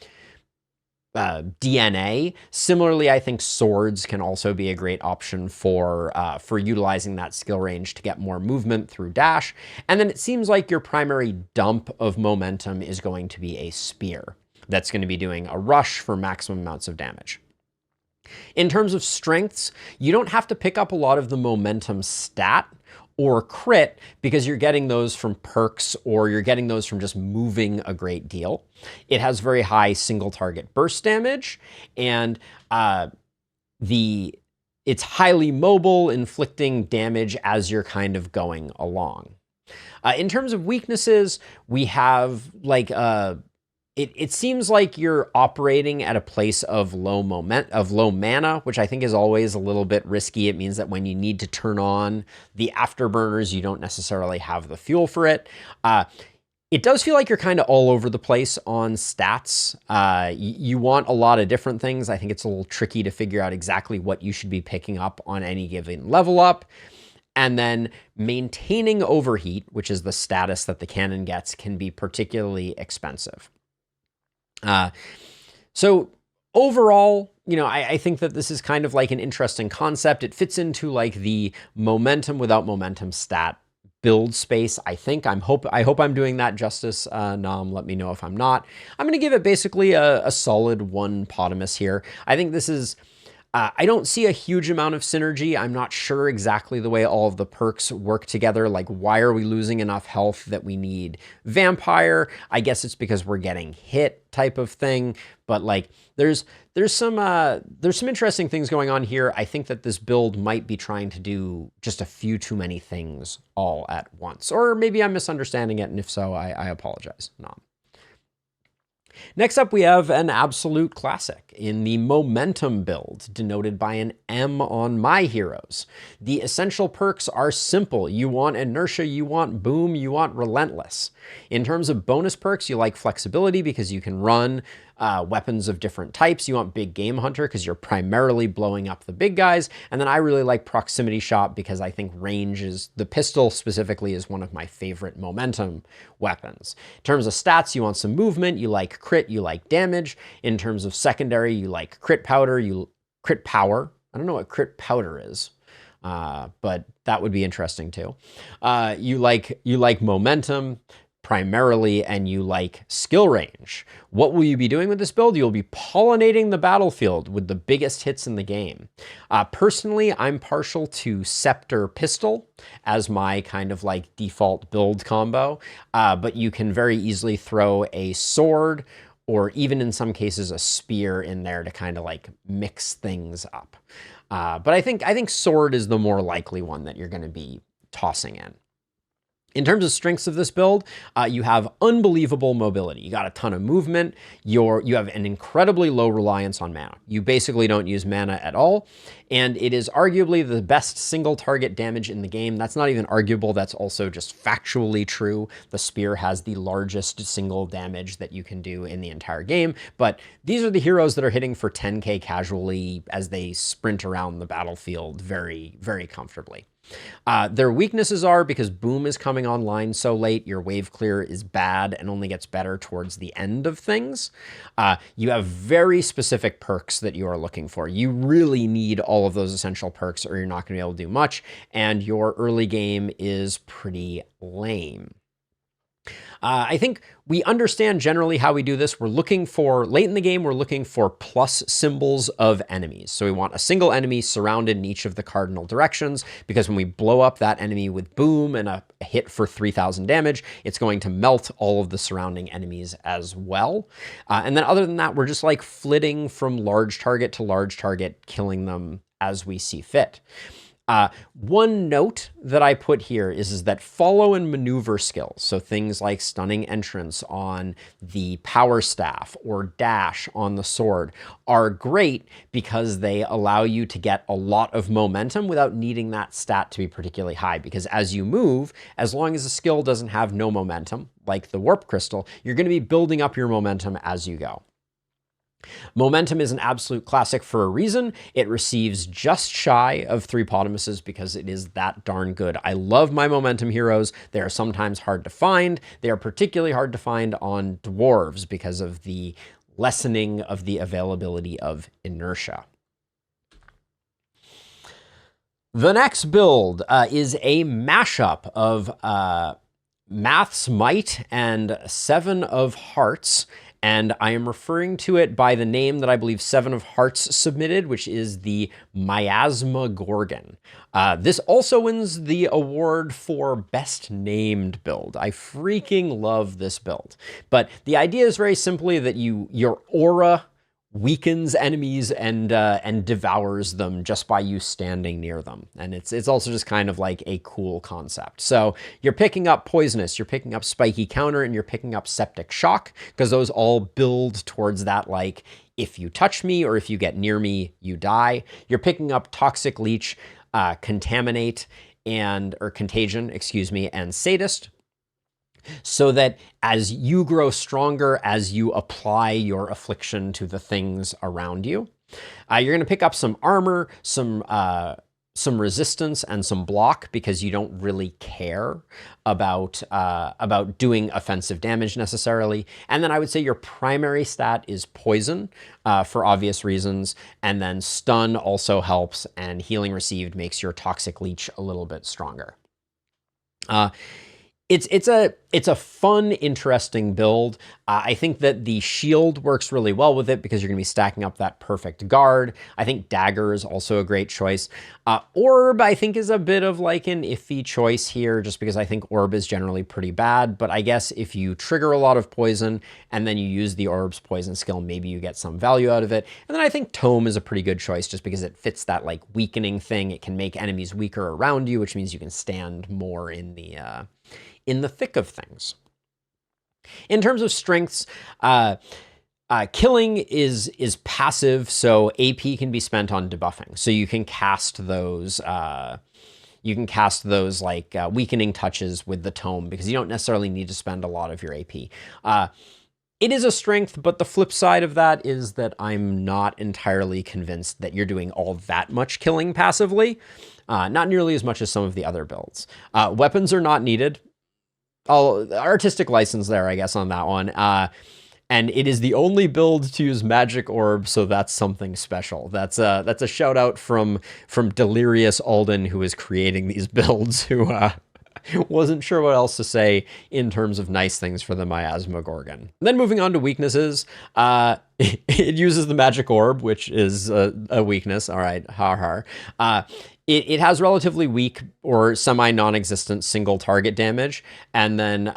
A: DNA. Similarly, I think swords can also be a great option for utilizing that skill range to get more movement through dash. And then it seems like your primary dump of momentum is going to be a spear. That's going to be doing a rush for maximum amounts of damage. In terms of strengths, you don't have to pick up a lot of the momentum stat or crit because you're getting those from perks or you're getting those from just moving a great deal. It has very high single target burst damage, and it's highly mobile, inflicting damage as you're kind of going along. In terms of weaknesses, we have like it seems like you're operating at a place of low mana, which I think is always a little bit risky. It means that when you need to turn on the afterburners, you don't necessarily have the fuel for it. It does feel like you're kind of all over the place on stats. You want a lot of different things. I think it's a little tricky to figure out exactly what you should be picking up on any given level up. And then maintaining overheat, which is the status that the cannon gets, can be particularly expensive. So overall, I think that this is kind of like an interesting concept. It fits into like the momentum without momentum stat build space, I think. I hope I'm doing that justice. Nom, let me know if I'm not. I'm going to give it basically a solid 1 Potamus here. I think this is... I don't see a huge amount of synergy. I'm not sure exactly the way all of the perks work together. Like, why are we losing enough health that we need Vampire? I guess it's because we're getting hit type of thing. But like, there's some interesting things going on here. I think that this build might be trying to do just a few too many things all at once. Or maybe I'm misunderstanding it, and if so, I apologize. Nom. Next up, we have an absolute classic in the momentum build, denoted by an M on my heroes. The essential perks are simple. You want inertia, you want boom, you want relentless. In terms of bonus perks, you like flexibility because you can run weapons of different types. You want big game hunter because you're primarily blowing up the big guys. And then I really like proximity shot because I think range is, the pistol specifically, is one of my favorite momentum weapons. In terms of stats, you want some movement, you like crit, you like damage. In terms of secondary, you like crit powder, crit power. I don't know what crit powder is. But that would be interesting too. You like momentum primarily, and you like skill range. What will you be doing with this build? You'll be pollinating the battlefield with the biggest hits in the game. Personally, I'm partial to Scepter Pistol as my kind of like default build combo, but you can very easily throw a sword or even in some cases a spear in there to kind of like mix things up. But I think sword is the more likely one that you're going to be tossing in. In terms of strengths of this build, you have unbelievable mobility. You got a ton of movement. You have an incredibly low reliance on mana. You basically don't use mana at all. And it is arguably the best single target damage in the game. That's not even arguable. That's also just factually true. The spear has the largest single damage that you can do in the entire game. But these are the heroes that are hitting for 10k casually as they sprint around the battlefield very, very comfortably. Their weaknesses are because boom is coming online so late, your wave clear is bad and only gets better towards the end of things. You have very specific perks that you are looking for. You really need all of those essential perks or you're not going to be able to do much, and your early game is pretty lame. I think we understand generally how we do this. We're looking for, late in the game, we're looking for plus symbols of enemies. So we want a single enemy surrounded in each of the cardinal directions, because when we blow up that enemy with boom and a hit for 3,000 damage, it's going to melt all of the surrounding enemies as well. And then other than that, we're just like flitting from large target to large target, killing them as we see fit. One note that I put here is that follow and maneuver skills, so things like stunning entrance on the power staff or dash on the sword, are great because they allow you to get a lot of momentum without needing that stat to be particularly high. Because as you move, as long as the skill doesn't have no momentum, like the warp crystal, you're going to be building up your momentum as you go. Momentum is an absolute classic for a reason. It receives just shy of 3 Potamuses because it is that darn good. I love my momentum heroes. They are sometimes hard to find. They are particularly hard to find on dwarves because of the lessening of the availability of inertia. The next build is a mashup of Math's Might and 7 of Hearts. And I am referring to it by the name that I believe 7 of Hearts submitted, which is the Miasma Gorgon. This also wins the award for Best Named Build. I freaking love this build. But the idea is very simply that your aura weakens enemies and devours them just by you standing near them. And it's also just kind of like a cool concept. So you're picking up Poisonous, you're picking up Spiky Counter, and you're picking up Septic Shock, because those all build towards that, like, if you touch me or if you get near me, you die. You're picking up Toxic Leech, Contaminate, or Contagion, excuse me, and Sadist, so that as you grow stronger, as you apply your affliction to the things around you, you're going to pick up some armor, some some resistance and some block because you don't really care about doing offensive damage necessarily. And then I would say your primary stat is poison for obvious reasons. And then stun also helps, and healing received makes your toxic leech a little bit stronger. It's a fun, interesting build. I think that the shield works really well with it because you're going to be stacking up that perfect guard. I think dagger is also a great choice. Orb, I think, is a bit of like an iffy choice here just because I think orb is generally pretty bad. But I guess if you trigger a lot of poison and then you use the orb's poison skill, maybe you get some value out of it. And then I think tome is a pretty good choice just because it fits that like weakening thing. It can make enemies weaker around you, which means you can stand more in the thick of things. In terms of strengths, killing is passive, so AP can be spent on debuffing. So you can cast those like weakening touches with the tome because you don't necessarily need to spend a lot of your AP. It is a strength, but the flip side of that is that I'm not entirely convinced that you're doing all that much killing passively. Not nearly as much as some of the other builds. Weapons are not needed. Artistic license there, I guess, on that one. And it is the only build to use magic orb, so that's something special. That's a shout out from Delirious Alden, who is creating these builds, who wasn't sure what else to say in terms of nice things for the Miasma Gorgon. Then moving on to weaknesses, it uses the magic orb, which is a weakness. All right, It has relatively weak or semi-non-existent single target damage, and then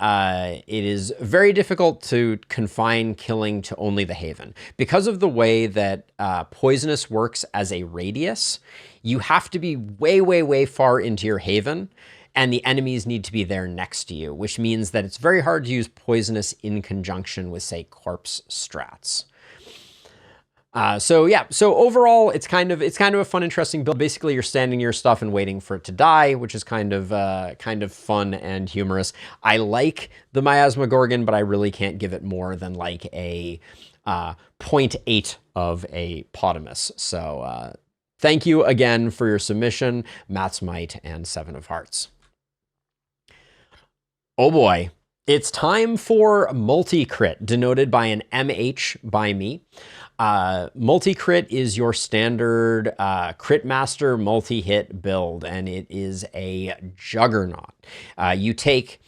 A: it is very difficult to confine killing to only the Haven. Because of the way that Poisonous works as a radius, you have to be way, way, way far into your Haven, and the enemies need to be there next to you, which means that it's very hard to use Poisonous in conjunction with, say, Corpse strats. So overall, it's kind of a fun, interesting build. Basically, you're standing your stuff and waiting for it to die, which is kind of fun and humorous. I like the Miasma Gorgon, but I really can't give it more than like a 0.8 of a Potamus. So thank you again for your submission, Matt's Might and 7 of Hearts. Oh boy. It's time for multi-crit, denoted by an MH by me. Multi-crit is your standard crit master multi-hit build, and it is a juggernaut. You take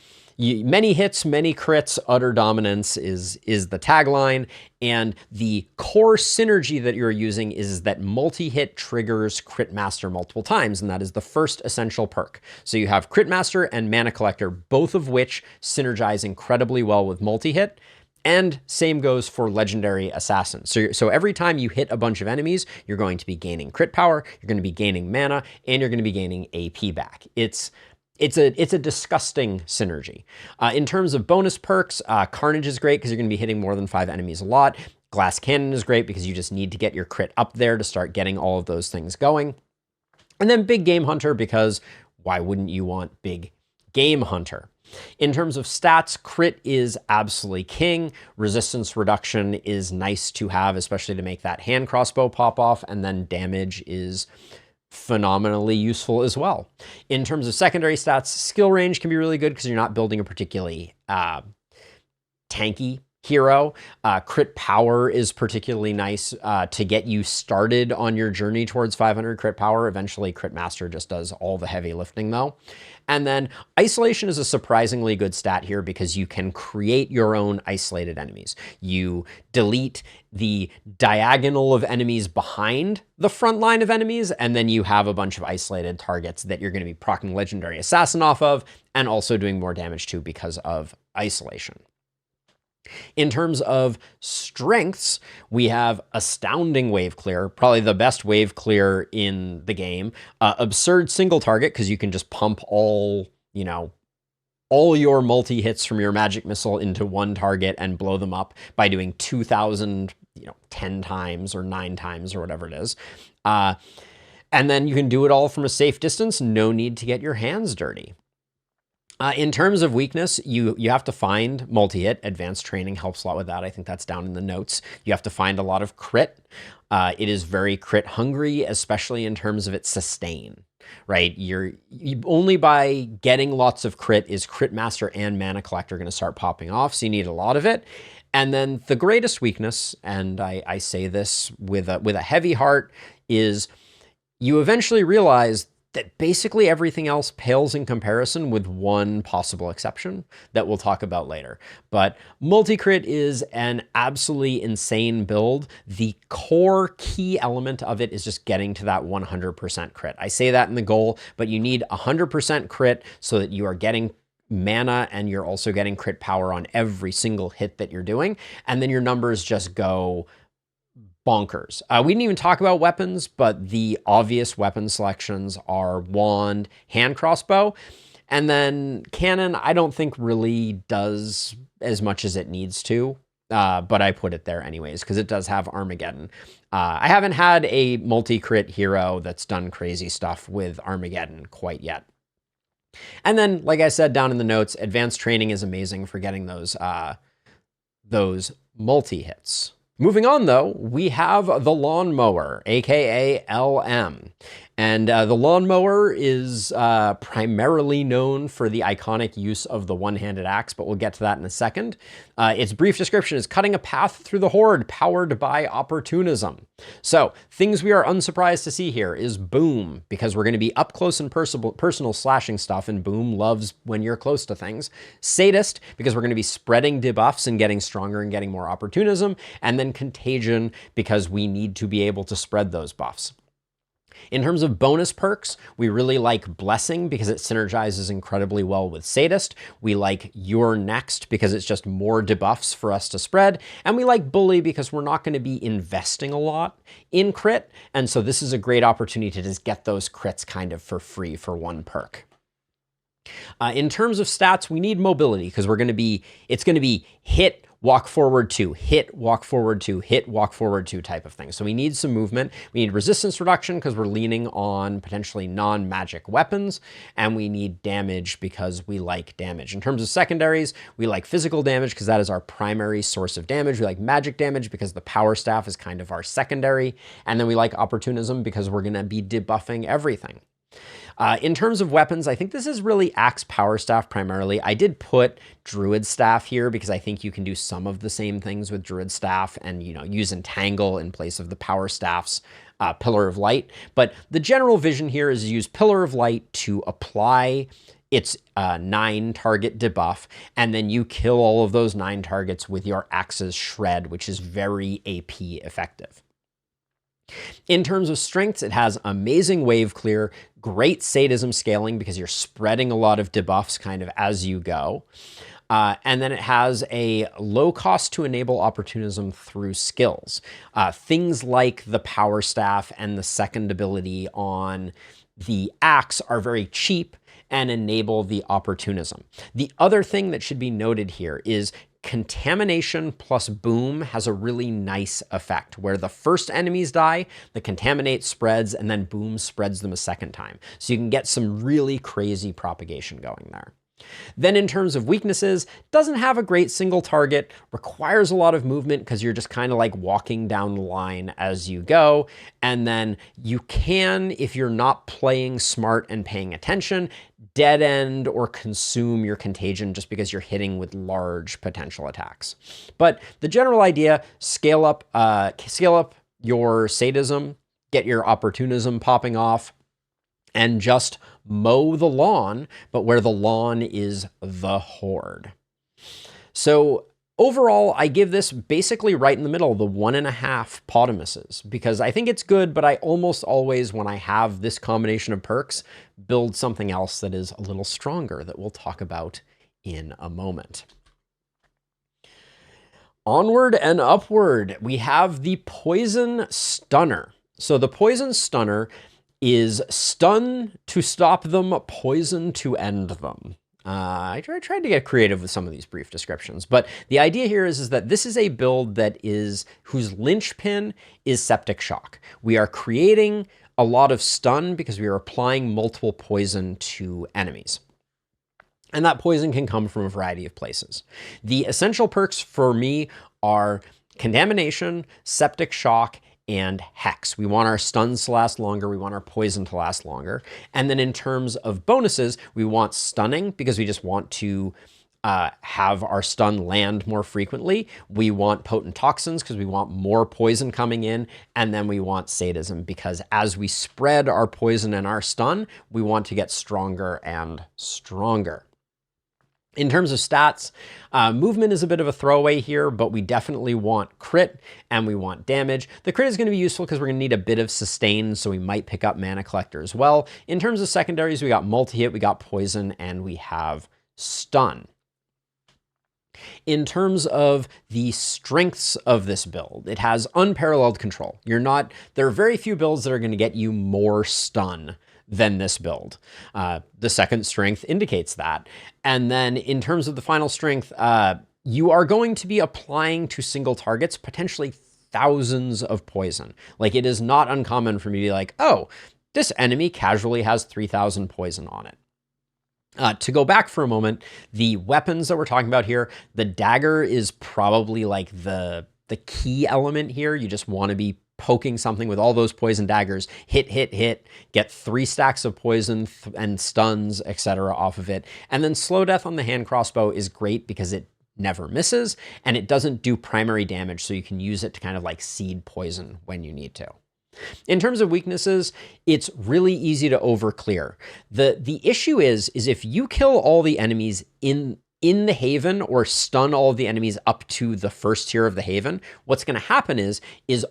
A: many hits, many crits, utter dominance is the tagline, and the core synergy that you're using is that multi-hit triggers crit master multiple times, and that is the first essential perk. So you have crit master and mana collector, both of which synergize incredibly well with multi-hit. And same goes for legendary assassin. So every time you hit a bunch of enemies, you're going to be gaining crit power, you're going to be gaining mana, and you're going to be gaining AP back. It's a disgusting synergy. In terms of bonus perks, Carnage is great because you're going to be hitting more than 5 enemies a lot. Glass Cannon is great because you just need to get your crit up there to start getting all of those things going. And then Big Game Hunter, because why wouldn't you want Big Game Hunter? In terms of stats, crit is absolutely king. Resistance reduction is nice to have, especially to make that hand crossbow pop off. And then damage is phenomenally useful as well. In terms of secondary stats, skill range can be really good because you're not building a particularly tanky hero. Crit power is particularly nice to get you started on your journey towards 500 crit power. Eventually, Crit Master just does all the heavy lifting though. And then isolation is a surprisingly good stat here because you can create your own isolated enemies. You delete the diagonal of enemies behind the front line of enemies, and then you have a bunch of isolated targets that you're going to be proccing Legendary Assassin off of, and also doing more damage to because of isolation. In terms of strengths, we have Astounding Wave Clear, probably the best wave clear in the game. Absurd Single Target, because you can just pump all your multi-hits from your magic missile into one target and blow them up by doing 2,000, 10 times or 9 times or whatever it is. And then you can do it all from a safe distance, no need to get your hands dirty. In terms of weakness, you have to find multi-hit. Advanced training helps a lot with that. I think that's down in the notes. You have to find a lot of crit. It is very crit hungry, especially in terms of its sustain. right? Only by getting lots of crit is Crit Master and Mana Collector going to start popping off, so you need a lot of it. And then the greatest weakness, and I say this with a heavy heart, is you eventually realize that basically everything else pales in comparison with one possible exception that we'll talk about later. But multi-crit is an absolutely insane build. The core key element of it is just getting to that 100% crit. I say that in the goal, but you need 100% crit so that you are getting mana and you're also getting crit power on every single hit that you're doing. And then your numbers just go bonkers. We didn't even talk about weapons, but the obvious weapon selections are wand, hand crossbow, and then cannon I don't think really does as much as it needs to, but I put it there anyways because it does have Armageddon. I haven't had a multi-crit hero that's done crazy stuff with Armageddon quite yet. And then, like I said down in the notes, advanced training is amazing for getting those multi-hits. Moving on, though, we have the Lawnmower, aka LM. And the Lawnmower is primarily known for the iconic use of the one-handed axe, but we'll get to that in a second. Its brief description is cutting a path through the horde powered by opportunism. So things we are unsurprised to see here is Boom, because we're going to be up close and personal slashing stuff, and Boom loves when you're close to things. Sadist, because we're going to be spreading debuffs and getting stronger and getting more opportunism. And then Contagion, because we need to be able to spread those buffs. In terms of bonus perks, we really like Blessing because it synergizes incredibly well with Sadist. We like You're Next because it's just more debuffs for us to spread. And we like Bully because we're not going to be investing a lot in crit. And so this is a great opportunity to just get those crits kind of for free for one perk. In terms of stats, we need mobility because it's going to be hit, walk forward 2, hit, walk forward 2, hit, walk forward 2 type of thing. So we need some movement. We need resistance reduction because we're leaning on potentially non-magic weapons, and we need damage because we like damage. In terms of secondaries, we like physical damage because that is our primary source of damage. We like magic damage because the power staff is kind of our secondary, and then we like opportunism because we're going to be debuffing everything. In terms of weapons, I think this is really Axe Power Staff primarily. I did put Druid Staff here because I think you can do some of the same things with Druid Staff and, use Entangle in place of the Power Staff's Pillar of Light. But the general vision here is use Pillar of Light to apply its 9 target debuff, and then you kill all of those 9 targets with your Axe's Shred, which is very AP effective. In terms of strengths, it has amazing wave clear, great sadism scaling because you're spreading a lot of debuffs kind of as you go. And then it has a low cost to enable opportunism through skills. Things like the Power Staff and the second ability on the Axe are very cheap and enable the opportunism. The other thing that should be noted here is Contamination plus Boom has a really nice effect where the first enemies die, the Contaminate spreads, and then Boom spreads them a second time. So you can get some really crazy propagation going there. Then in terms of weaknesses, doesn't have a great single target, requires a lot of movement because you're just kind of like walking down the line as you go. And then you can, if you're not playing smart and paying attention, dead end or consume your contagion just because you're hitting with large potential attacks. But the general idea, scale up your sadism, get your opportunism popping off, and just mow the lawn, but where the lawn is the horde. So overall, I give this basically right in the middle, the 1.5 Potamuses, because I think it's good, but I almost always, when I have this combination of perks, build something else that is a little stronger that we'll talk about in a moment. Onward and upward, we have the Poison Stunner. So the Poison Stunner is stun to stop them, poison to end them. I tried to get creative with some of these brief descriptions, but the idea here is that this is a build whose linchpin is Septic Shock. We are creating a lot of stun because we are applying multiple poison to enemies. And that poison can come from a variety of places. The essential perks for me are Contamination, Septic Shock, and Hex. We want our stuns to last longer. We want our poison to last longer. And then in terms of bonuses, we want stunning because we just want to have our stun land more frequently. We want potent toxins because we want more poison coming in. And then we want sadism because as we spread our poison and our stun, we want to get stronger and stronger. In terms of stats, movement is a bit of a throwaway here, but we definitely want crit and we want damage. The crit is going to be useful because we're going to need a bit of sustain, so we might pick up Mana Collector as well. In terms of secondaries, we got multi-hit, we got poison, and we have stun. In terms of the strengths of this build, it has unparalleled control. There are very few builds that are going to get you more stun than this build. The second strength indicates that. And then in terms of the final strength, you are going to be applying to single targets potentially thousands of poison. Like, it is not uncommon for me to be like, oh, this enemy casually has 3,000 poison on it. To go back for a moment, the weapons that we're talking about here, the dagger is probably like the key element here. You just want to be poking something with all those poison daggers, hit, hit, hit, get 3 stacks of poison and stuns, etc. off of it. And then slow death on the hand crossbow is great because it never misses and it doesn't do primary damage, so you can use it to kind of like seed poison when you need to. In terms of weaknesses, it's really easy to overclear. The issue is if you kill all the enemies in the Haven or stun all of the enemies up to the first tier of the Haven, what's going to happen is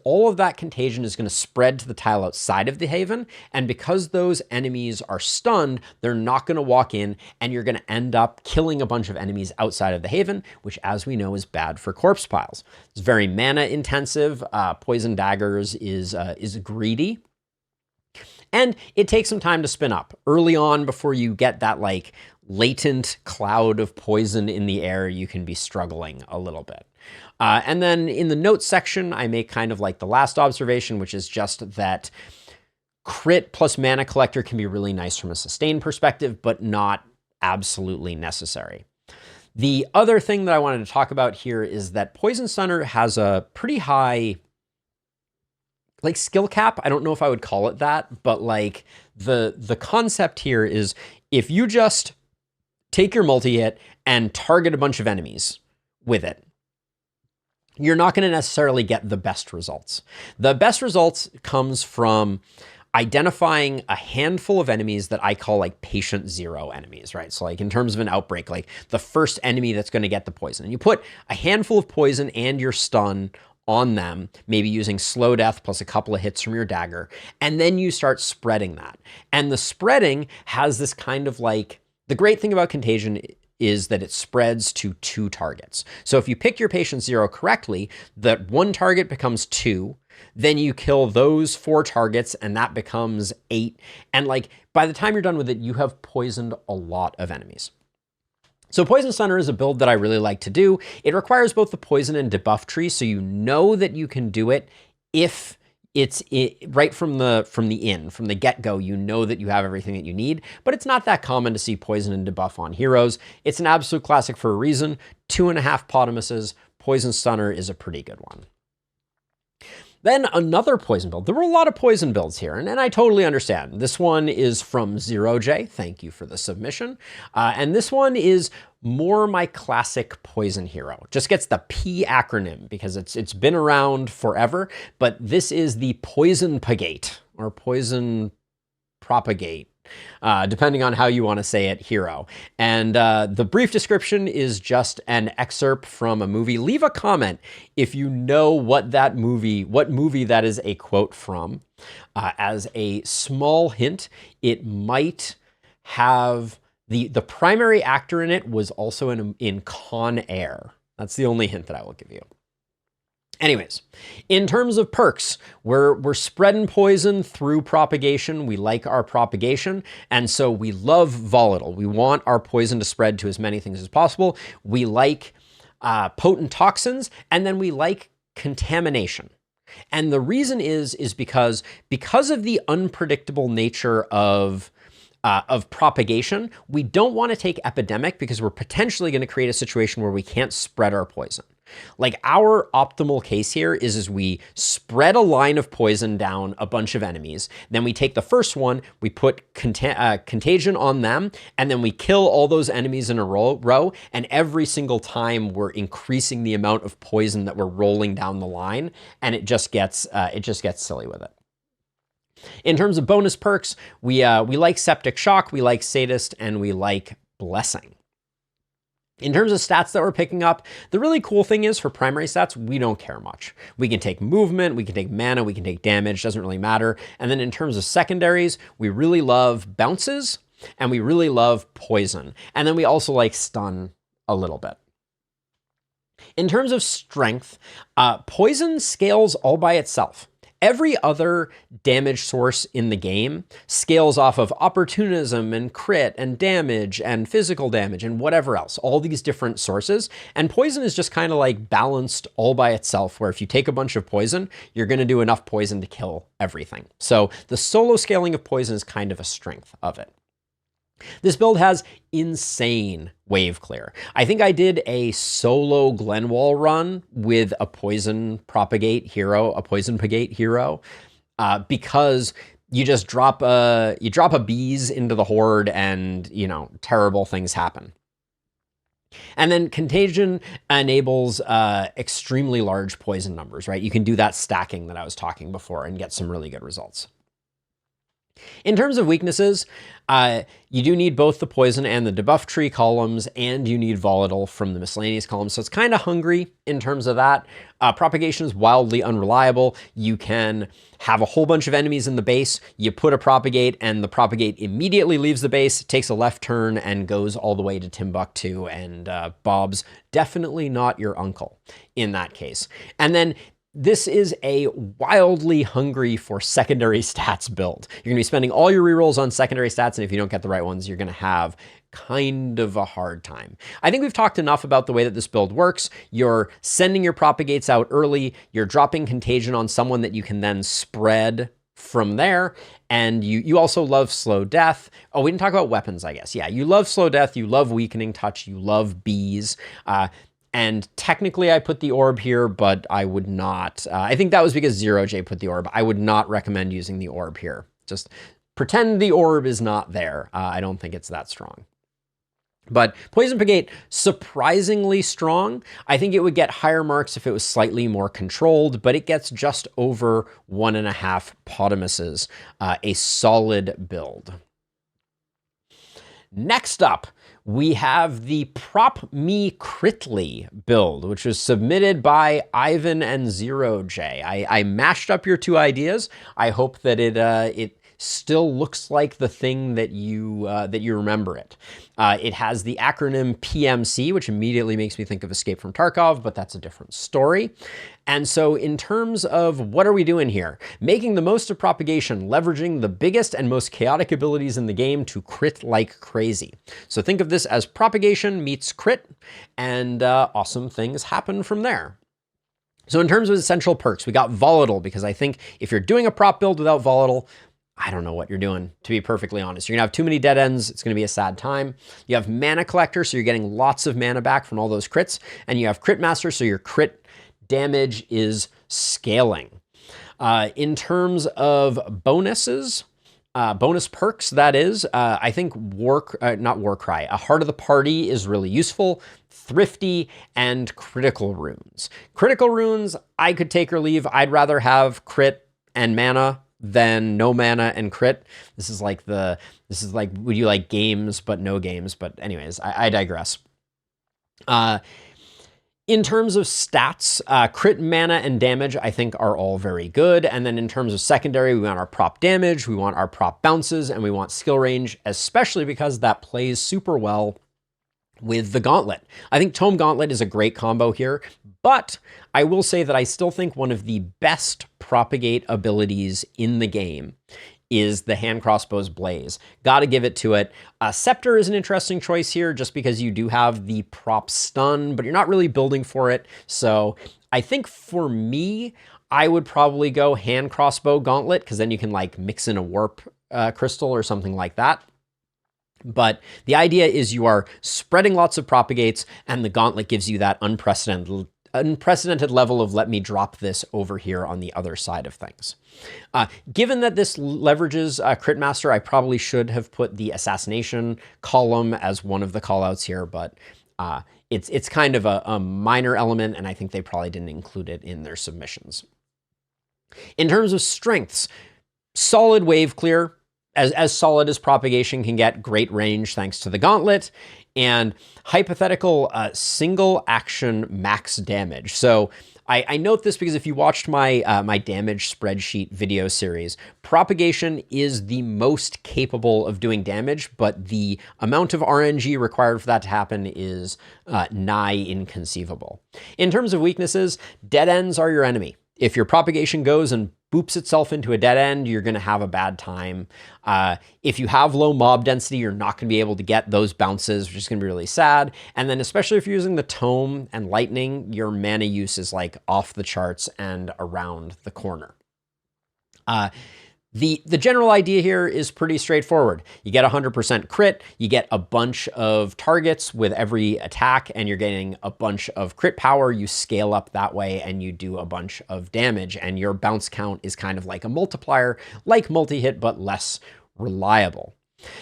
A: all of that contagion is going to spread to the tile outside of the Haven, and because those enemies are stunned, they're not going to walk in, and you're going to end up killing a bunch of enemies outside of the Haven, which, as we know, is bad for corpse piles. It's very mana intensive. Poison daggers is greedy. And it takes some time to spin up. Early on, before you get that like latent cloud of poison in the air, you can be struggling a little bit. And then in the notes section, I make kind of like the last observation, which is just that crit plus Mana Collector can be really nice from a sustain perspective, but not absolutely necessary. The other thing that I wanted to talk about here is that Poison Stunner has a pretty high like skill cap. I don't know if I would call it that, but like the concept here is if you just take your multi-hit and target a bunch of enemies with it, you're not going to necessarily get the best results. The best results comes from identifying a handful of enemies that I call like patient zero enemies, right? So like in terms of an outbreak, like the first enemy that's going to get the poison, and you put a handful of poison and your stun on them, maybe using slow death plus a couple of hits from your dagger, and then you start spreading that. And the spreading has this kind of like, the great thing about contagion is that it spreads to 2 targets. So if you pick your patient zero correctly, that 1 target becomes 2, then you kill those 4 targets and that becomes 8. And like by the time you're done with it, you have poisoned a lot of enemies. So Poison Stunner is a build that I really like to do. It requires both the poison and debuff tree, so you know that you can do it if it's right from the get-go, you know that you have everything that you need, but it's not that common to see poison and debuff on heroes. It's an absolute classic for a reason. 2.5 Potamuses, Poison Stunner is a pretty good one. Then another poison build. There were a lot of poison builds here, and I totally understand. This one is from ZeroJ. Thank you for the submission. And this one is more my classic poison hero. Just gets the P acronym because it's been around forever, but this is the Poison-pogate or Poison-propagate. Depending on how you want to say it, hero. And the brief description is just an excerpt from a movie. Leave a comment if you know what movie that is a quote from. As a small hint, it might have the primary actor in it was also in Con Air. That's the only hint that I will give you. Anyways, in terms of perks, we're spreading poison through propagation. We like our propagation, and so we love volatile. We want our poison to spread to as many things as possible. We like potent toxins, and then we like contamination. And the reason is because of the unpredictable nature of propagation, we don't want to take epidemic because we're potentially going to create a situation where we can't spread our poison. Like, our optimal case here is we spread a line of poison down a bunch of enemies. Then we take the first one, we put contagion on them, and then we kill all those enemies in a row. And every single time we're increasing the amount of poison that we're rolling down the line, and it just gets silly with it. In terms of bonus perks, we like Septic Shock, we like Sadist, and we like Blessing. In terms of stats that we're picking up, the really cool thing is for primary stats, we don't care much. We can take movement, we can take mana, we can take damage, doesn't really matter. And then in terms of secondaries, we really love bounces and we really love poison. And then we also like stun a little bit. In terms of strength, poison scales all by itself. Every other damage source in the game scales off of opportunism and crit and damage and physical damage and whatever else, all these different sources. And poison is just kind of like balanced all by itself, where if you take a bunch of poison, you're going to do enough poison to kill everything. So the solo scaling of poison is kind of a strength of it. This build has insane wave clear. I think I did a solo Glenwall run with a Poison-pogate hero, because you just drop a bees into the horde and, terrible things happen. And then Contagion enables extremely large poison numbers, right? You can do that stacking that I was talking before and get some really good results. In terms of weaknesses, you do need both the poison and the debuff tree columns, and you need volatile from the miscellaneous columns. So it's kind of hungry in terms of that. Propagation is wildly unreliable. You can have a whole bunch of enemies in the base. You put a propagate and the propagate immediately leaves the base, takes a left turn and goes all the way to Timbuktu, and Bob's definitely not your uncle in that case. And then this is a wildly hungry for secondary stats build. You're going to be spending all your rerolls on secondary stats, and if you don't get the right ones, you're going to have kind of a hard time. I think we've talked enough about the way that this build works. You're sending your propagates out early, you're dropping contagion on someone that you can then spread from there, and you also love slow death. Oh, we didn't talk about weapons, I guess. Yeah, you love slow death, you love weakening touch, you love bees. And technically I put the orb here, but I would not. I think that was because ZeroJ put the orb. I would not recommend using the orb here. Just pretend the orb is not there. I don't think it's that strong. But Poison-pogate, surprisingly strong. I think it would get higher marks if it was slightly more controlled, but it gets just over 1.5 Potamuses, a solid build. Next up, we have the Prop Me Critly build, which was submitted by Ivan and ZeroJ. I mashed up your two ideas. I hope that it still looks like the thing that you remember it. It has the acronym PMC, which immediately makes me think of Escape from Tarkov, but that's a different story. And so in terms of what are we doing here? Making the most of propagation, leveraging the biggest and most chaotic abilities in the game to crit like crazy. So think of this as propagation meets crit, and awesome things happen from there. So in terms of essential perks, we got volatile, because I think if you're doing a prop build without volatile, I don't know what you're doing, to be perfectly honest. You're gonna have too many dead ends. It's gonna be a sad time. You have mana collector, so you're getting lots of mana back from all those crits. And you have crit master, so your crit damage is scaling. In terms of bonuses, bonus perks, that is, I think not Warcry, a Heart of the Party is really useful. Thrifty and critical runes. Critical runes, I could take or leave. I'd rather have crit and mana than no mana and crit. This is like would you like games but no games? But anyways, I digress. In terms of stats, crit, mana, and damage, I think are all very good. And then in terms of secondary, we want our prop damage, we want our prop bounces, and we want skill range, especially because that plays super well with the Gauntlet. I think Tome Gauntlet is a great combo here, but I will say that I still think one of the best propagate abilities in the game is the Hand Crossbow's Blaze. Gotta give it to it. Scepter is an interesting choice here just because you do have the prop stun, but you're not really building for it. So I think for me, I would probably go Hand Crossbow Gauntlet, because then you can like mix in a warp crystal or something like that. But the idea is you are spreading lots of propagates, and the Gauntlet gives you that unprecedented unprecedented level of let me drop this over here on the other side of things. Given that this leverages Crit Master, I probably should have put the assassination column as one of the callouts here, but it's kind of a minor element, and I think they probably didn't include it in their submissions. In terms of strengths, solid wave clear, as solid as propagation can get, great range thanks to the gauntlet, and hypothetical single action max damage. So I note this because if you watched my my damage spreadsheet video series, propagation is the most capable of doing damage, but the amount of RNG required for that to happen is nigh inconceivable. In terms of weaknesses, dead ends are your enemy. If your propagation goes and boops itself into a dead end, you're going to have a bad time. If you have low mob density, you're not going to be able to get those bounces, which is going to be really sad. And then especially if you're using the Tome and Lightning, your mana use is like off the charts and around the corner. The general idea here is pretty straightforward. You get 100% crit, you get a bunch of targets with every attack, and you're getting a bunch of crit power. You scale up that way and you do a bunch of damage, and your bounce count is kind of like a multiplier, like multi-hit, but less reliable.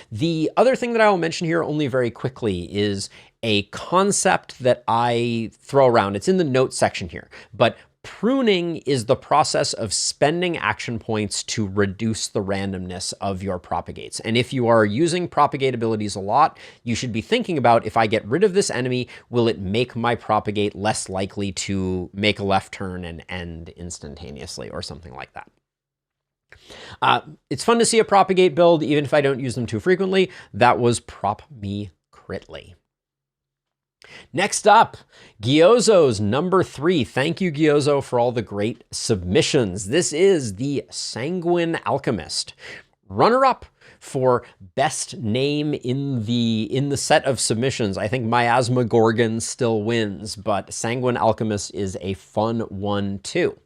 A: The other thing that I will mention here only very quickly is a concept that I throw around. It's in the notes section here, but pruning is the process of spending action points to reduce the randomness of your propagates. And if you are using propagate abilities a lot, you should be thinking about, if I get rid of this enemy, will it make my propagate less likely to make a left turn and end instantaneously or something like that. It's fun to see a propagate build, even if I don't use them too frequently. That was Prop Me Critly. Next up, Gyozo's number 3. Thank you, Gyozo, for all the great submissions. This is the Sanguine Alchemist. Runner-up for best name in the set of submissions. I think Miasma Gorgon still wins, but Sanguine Alchemist is a fun one too.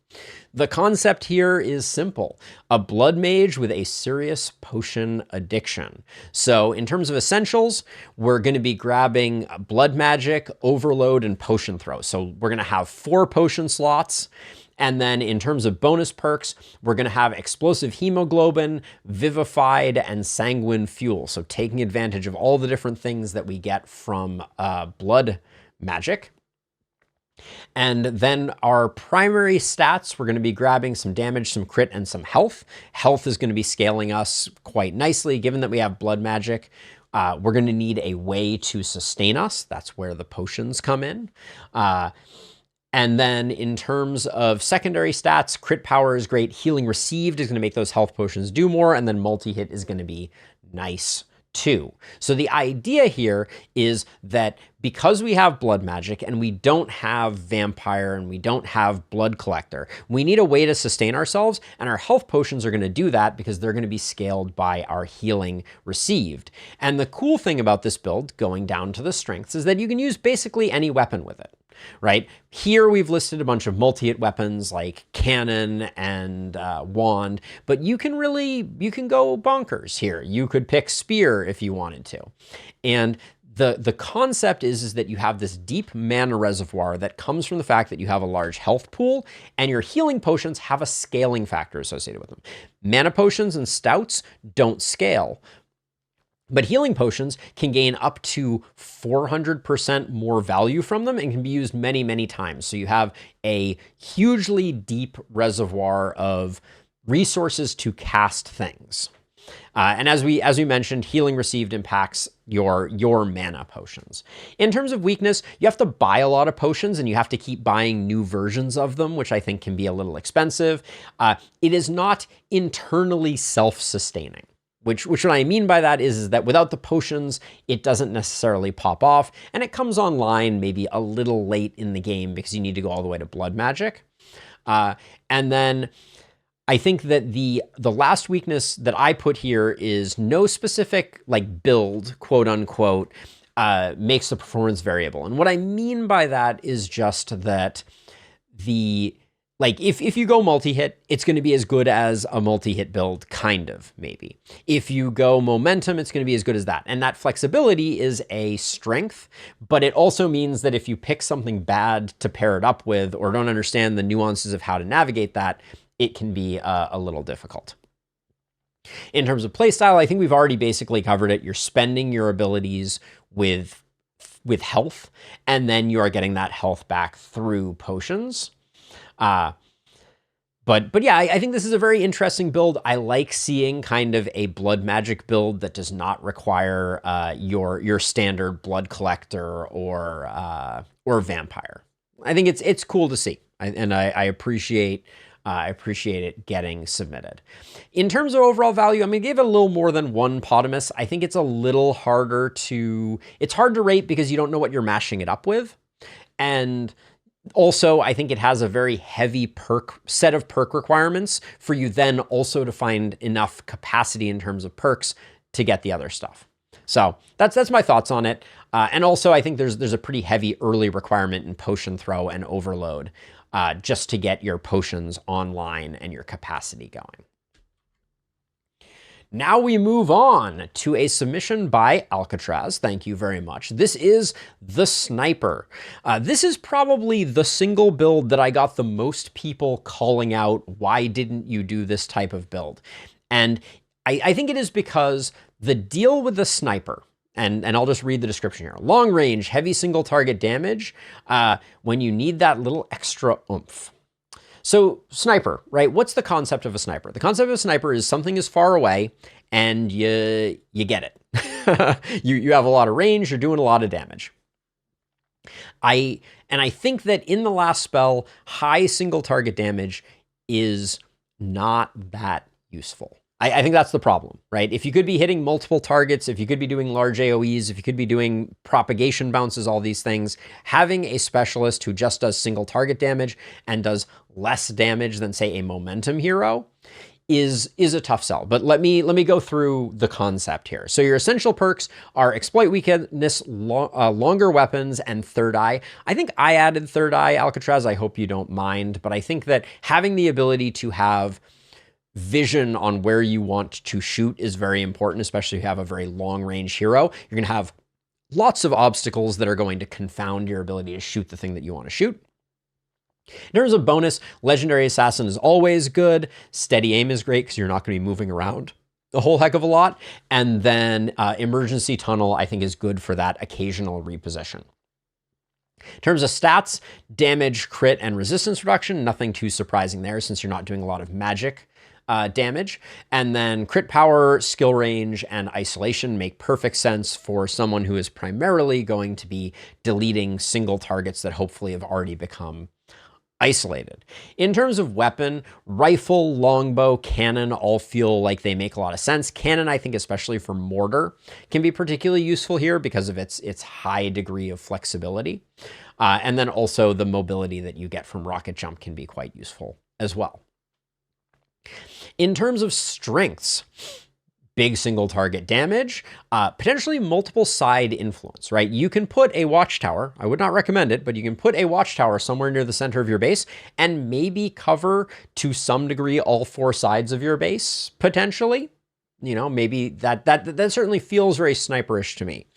A: The concept here is simple: a blood mage with a serious potion addiction. So in terms of essentials, we're going to be grabbing blood magic, overload, and potion throw. So we're going to have 4 potion slots. And then in terms of bonus perks, we're going to have explosive hemoglobin, vivified, and sanguine fuel. So taking advantage of all the different things that we get from blood magic. And then our primary stats, we're going to be grabbing some damage, some crit, and some health. Health is going to be scaling us quite nicely, given that we have blood magic. We're going to need a way to sustain us. That's where the potions come in. And then in terms of secondary stats, crit power is great. Healing received is going to make those health potions do more. And then multi-hit is going to be nice too. So the idea here is that because we have blood magic and we don't have vampire and we don't have blood collector, we need a way to sustain ourselves, and our health potions are going to do that because they're going to be scaled by our healing received. And the cool thing about this build, going down to the strengths, is that you can use basically any weapon with it. Right? Here we've listed a bunch of multi-hit weapons like cannon and wand, but you can go bonkers here. You could pick spear if you wanted to. And the concept is that you have this deep mana reservoir that comes from the fact that you have a large health pool, and your healing potions have a scaling factor associated with them. Mana potions and stouts don't scale, but healing potions can gain up to 400% more value from them and can be used many, many times. So you have a hugely deep reservoir of resources to cast things. And as we mentioned, healing received impacts your mana potions. In terms of weakness, you have to buy a lot of potions and you have to keep buying new versions of them, which I think can be a little expensive. It is not internally self-sustaining. Which what I mean by that is that without the potions, it doesn't necessarily pop off, and it comes online maybe a little late in the game because you need to go all the way to blood magic. And then I think that the last weakness that I put here is no specific like build, quote unquote, makes the performance variable. And what I mean by that is just that Like, if you go multi-hit, it's going to be as good as a multi-hit build, kind of, maybe. If you go momentum, it's going to be as good as that. And that flexibility is a strength, but it also means that if you pick something bad to pair it up with or don't understand the nuances of how to navigate that, it can be a little difficult. In terms of playstyle, I think we've already basically covered it. You're spending your abilities with health, and then you are getting that health back through potions. But yeah, I think this is a very interesting build. I like seeing kind of a blood magic build that does not require your standard blood collector or vampire. I think it's cool to see, and I appreciate it getting submitted. In terms of overall value, I'm gonna give it a little more than one Potamus. I think it's a little harder to, it's hard to rate because you don't know what you're mashing it up with. And also, I think it has a very heavy set of perk requirements for you then also to find enough capacity in terms of perks to get the other stuff. So that's my thoughts on it. And also, I think there's a pretty heavy early requirement in potion throw and overload just to get your potions online and your capacity going. Now we move on to a submission by Alcatraz. Thank you very much. This is the Sniper. This is probably the single build that I got the most people calling out, why didn't you do this type of build? And I think it is because the deal with the Sniper, and I'll just read the description here. Long range, heavy single target damage when you need that little extra oomph. So sniper, right? What's the concept of a sniper? The concept of a sniper is something is far away and you get it. you have a lot of range, you're doing a lot of damage. I think that in the last spell, high single target damage is not that useful. I think that's the problem, right? If you could be hitting multiple targets, if you could be doing large AoEs, if you could be doing propagation bounces, all these things, having a specialist who just does single target damage and does less damage than, say, a momentum hero is a tough sell. But let me go through the concept here. So your essential perks are exploit weakness, longer weapons, and third eye. I think I added third eye, Alcatraz. I hope you don't mind, but I think that having the ability to have vision on where you want to shoot is very important, especially if you have a very long range hero. You're going to have lots of obstacles that are going to confound your ability to shoot the thing that you want to shoot. In terms of bonus, Legendary Assassin is always good. Steady aim is great because you're not going to be moving around a whole heck of a lot. And then Emergency Tunnel, I think, is good for that occasional reposition. In terms of stats, damage, crit, and resistance reduction, nothing too surprising there since you're not doing a lot of magic damage. And then crit power, skill range, and isolation make perfect sense for someone who is primarily going to be deleting single targets that hopefully have already become isolated. In terms of weapon, rifle, longbow, cannon all feel like they make a lot of sense. Cannon, I think, especially for mortar, can be particularly useful here because of its high degree of flexibility. And then also the mobility that you get from rocket jump can be quite useful as well. In terms of strengths, big single target damage, potentially multiple side influence, right? You can put a watchtower, I would not recommend it, but you can put a watchtower somewhere near the center of your base and maybe cover to some degree all four sides of your base, potentially. You know, maybe that certainly feels very sniperish to me.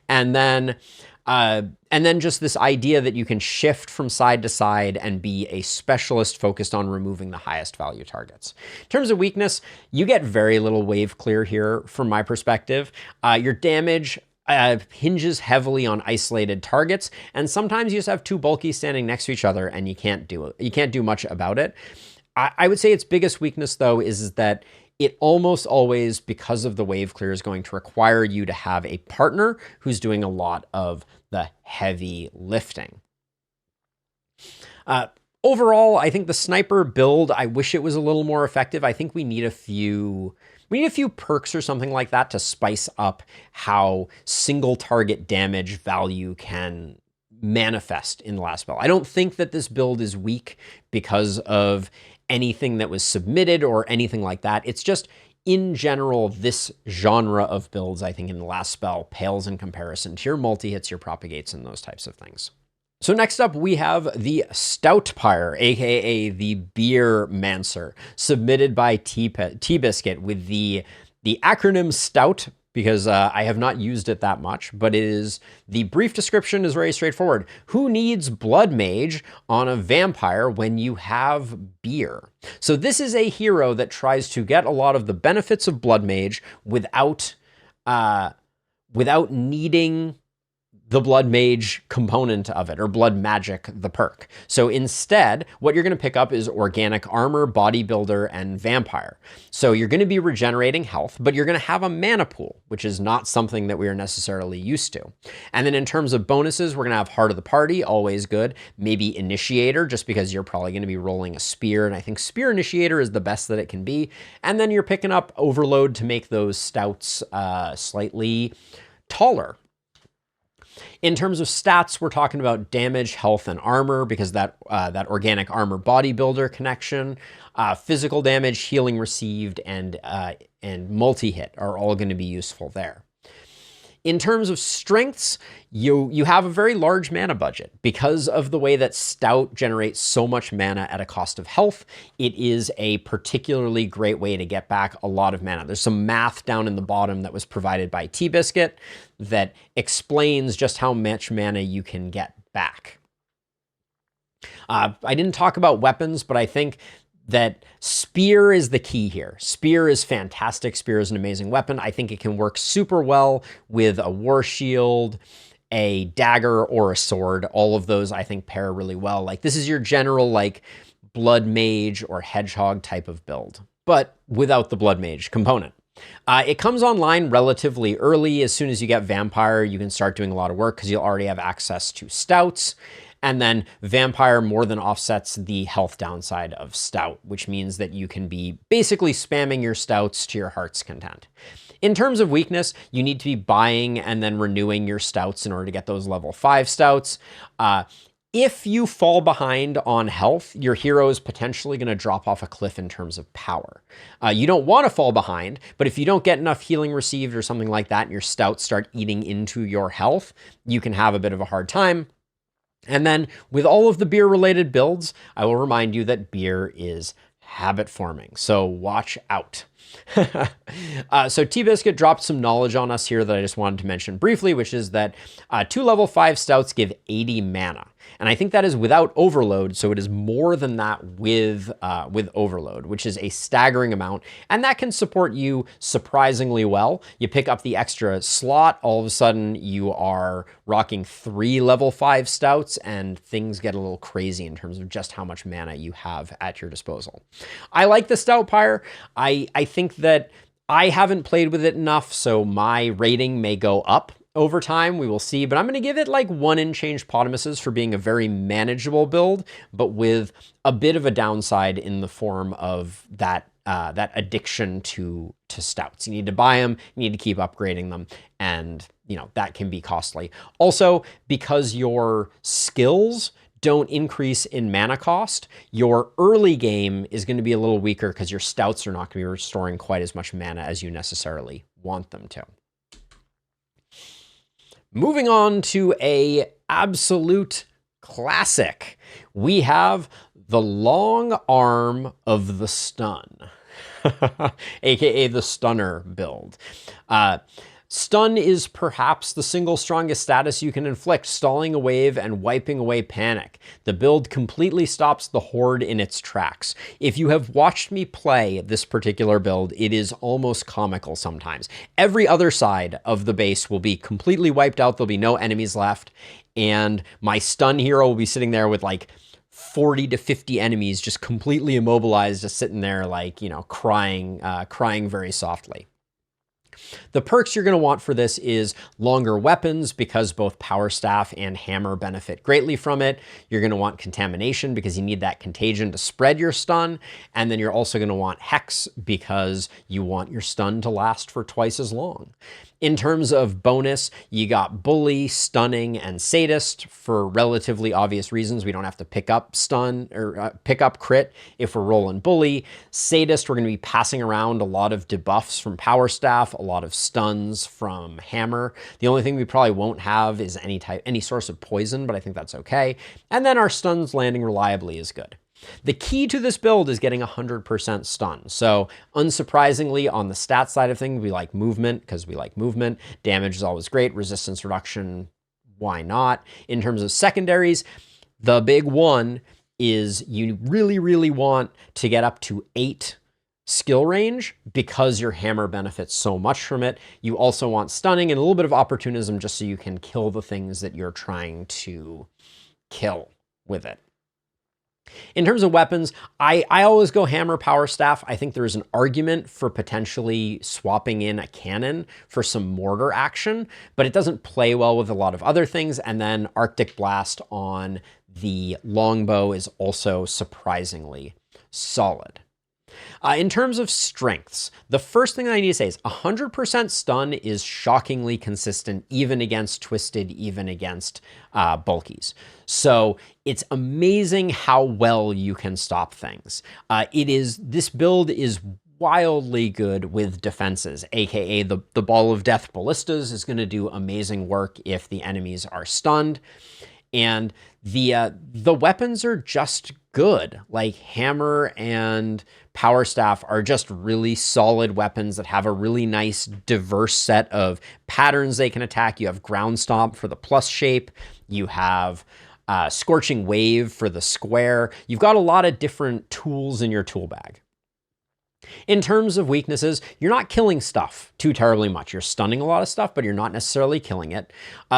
A: And then just this idea that you can shift from side to side and be a specialist focused on removing the highest value targets. In terms of weakness, you get very little wave clear here from my perspective. Your damage hinges heavily on isolated targets, and sometimes you just have two bulkies standing next to each other and you can't do much about it. I would say its biggest weakness, though, is that it almost always, because of the wave clear, is going to require you to have a partner who's doing a lot of the heavy lifting. Overall, I think the sniper build, I wish it was a little more effective. I think we need a few perks or something like that to spice up how single target damage value can manifest in the last spell. I don't think that this build is weak because of anything that was submitted or anything like that. It's just, in general, this genre of builds, I think, in the last spell pales in comparison to your multi-hits, your propagates, and those types of things. So next up, we have the Stoutpire, aka the Beer Mancer, submitted by T-Biscuit with the acronym STOUT, because I have not used it that much, but it is, the brief description is very straightforward. Who needs Blood Mage on a vampire when you have beer? So this is a hero that tries to get a lot of the benefits of Blood Mage without needing the Blood Mage component of it, or Blood Magic, the perk. So instead, what you're going to pick up is Organic Armor, Bodybuilder, and Vampire. So you're going to be regenerating health, but you're going to have a mana pool, which is not something that we are necessarily used to. And then in terms of bonuses, we're going to have Heart of the Party, always good. Maybe Initiator, just because you're probably going to be rolling a Spear, and I think Spear Initiator is the best that it can be. And then you're picking up Overload to make those stouts slightly taller. In terms of stats, we're talking about damage, health, and armor, because that Organic Armor Bodybuilder connection, physical damage, healing received, and multi-hit are all going to be useful there. In terms of strengths, you have a very large mana budget. Because of the way that Stout generates so much mana at a cost of health, it is a particularly great way to get back a lot of mana. There's some math down in the bottom that was provided by T-Biscuit that explains just how much mana you can get back. I didn't talk about weapons, but I think that Spear is the key here. Spear is fantastic. Spear is an amazing weapon. I think it can work super well with a War Shield, a dagger, or a sword. All of those, I think, pair really well. Like, this is your general, like, Blood Mage or Hedgehog type of build, but without the Blood Mage component. It comes online relatively early. As soon as you get Vampire, you can start doing a lot of work because you'll already have access to Stouts. And then Vampire more than offsets the health downside of Stout, which means that you can be basically spamming your Stouts to your heart's content. In terms of weakness, you need to be buying and then renewing your Stouts in order to get those level 5 Stouts. If you fall behind on health, your hero is potentially going to drop off a cliff in terms of power. You don't want to fall behind, but if you don't get enough healing received or something like that, and your Stouts start eating into your health, you can have a bit of a hard time. And then with all of the beer-related builds, I will remind you that beer is habit forming, so watch out. So T-Biscuit dropped some knowledge on us here that I just wanted to mention briefly, which is that 2 level 5 Stouts give 80 mana. And I think that is without Overload, so it is more than that with Overload, which is a staggering amount, and that can support you surprisingly well. You pick up the extra slot, all of a sudden you are rocking 3 level 5 Stouts, and things get a little crazy in terms of just how much mana you have at your disposal. I like the Stoutpire. I think that I haven't played with it enough, so my rating may go up over time. We will see, but I'm going to give it like 1 and change Potamuses for being a very manageable build, but with a bit of a downside in the form of that addiction to Stouts. You need to buy them, you need to keep upgrading them, and that can be costly. Also, because your skills don't increase in mana cost, your early game is going to be a little weaker because your Stouts are not going to be restoring quite as much mana as you necessarily want them to. Moving on to a absolute classic, we have the Long Arm of the Stun, aka the Stunner build. Stun is perhaps the single strongest status you can inflict, stalling a wave and wiping away panic. The build completely stops the horde in its tracks. If you have watched me play this particular build, it is almost comical sometimes. Every other side of the base will be completely wiped out. There'll be no enemies left. And my stun hero will be sitting there with like 40 to 50 enemies just completely immobilized, just sitting there like, crying very softly. The perks you're going to want for this is longer weapons, because both Power Staff and Hammer benefit greatly from it. You're going to want Contamination because you need that contagion to spread your stun. And then you're also going to want Hex because you want your stun to last for twice as long. In terms of bonus, you got Bully, Stunning, and Sadist for relatively obvious reasons. We don't have to pick up Stun or pick up Crit if we're rolling Bully. Sadist, we're going to be passing around a lot of debuffs from Power Staff, a lot of stuns from Hammer. The only thing we probably won't have is any source of poison, but I think that's okay. And then our stuns landing reliably is good. The key to this build is getting 100% stun. So unsurprisingly, on the stat side of things, we like movement because we like movement. Damage is always great. Resistance reduction, why not? In terms of secondaries, the big one is you really, really want to get up to 8 skill range because your hammer benefits so much from it. You also want stunning and a little bit of opportunism just so you can kill the things that you're trying to kill with it. In terms of weapons, I always go hammer, power staff. I think there's an argument for potentially swapping in a cannon for some mortar action, but it doesn't play well with a lot of other things. And then Arctic Blast on the longbow is also surprisingly solid. In terms of strengths, the first thing that I need to say is 100% stun is shockingly consistent, even against Twisted, even against bulkies. So it's amazing how well you can stop things. This build is wildly good with defenses, aka the Ball of Death Ballistas is going to do amazing work if the enemies are stunned. And the weapons are just good. Like Hammer and Power Staff are just really solid weapons that have a really nice diverse set of patterns they can attack. You have Ground Stomp for the plus shape. You have Scorching Wave for the square. You've got a lot of different tools in your tool bag. In terms of weaknesses, you're not killing stuff too terribly much. You're stunning a lot of stuff, but you're not necessarily killing it.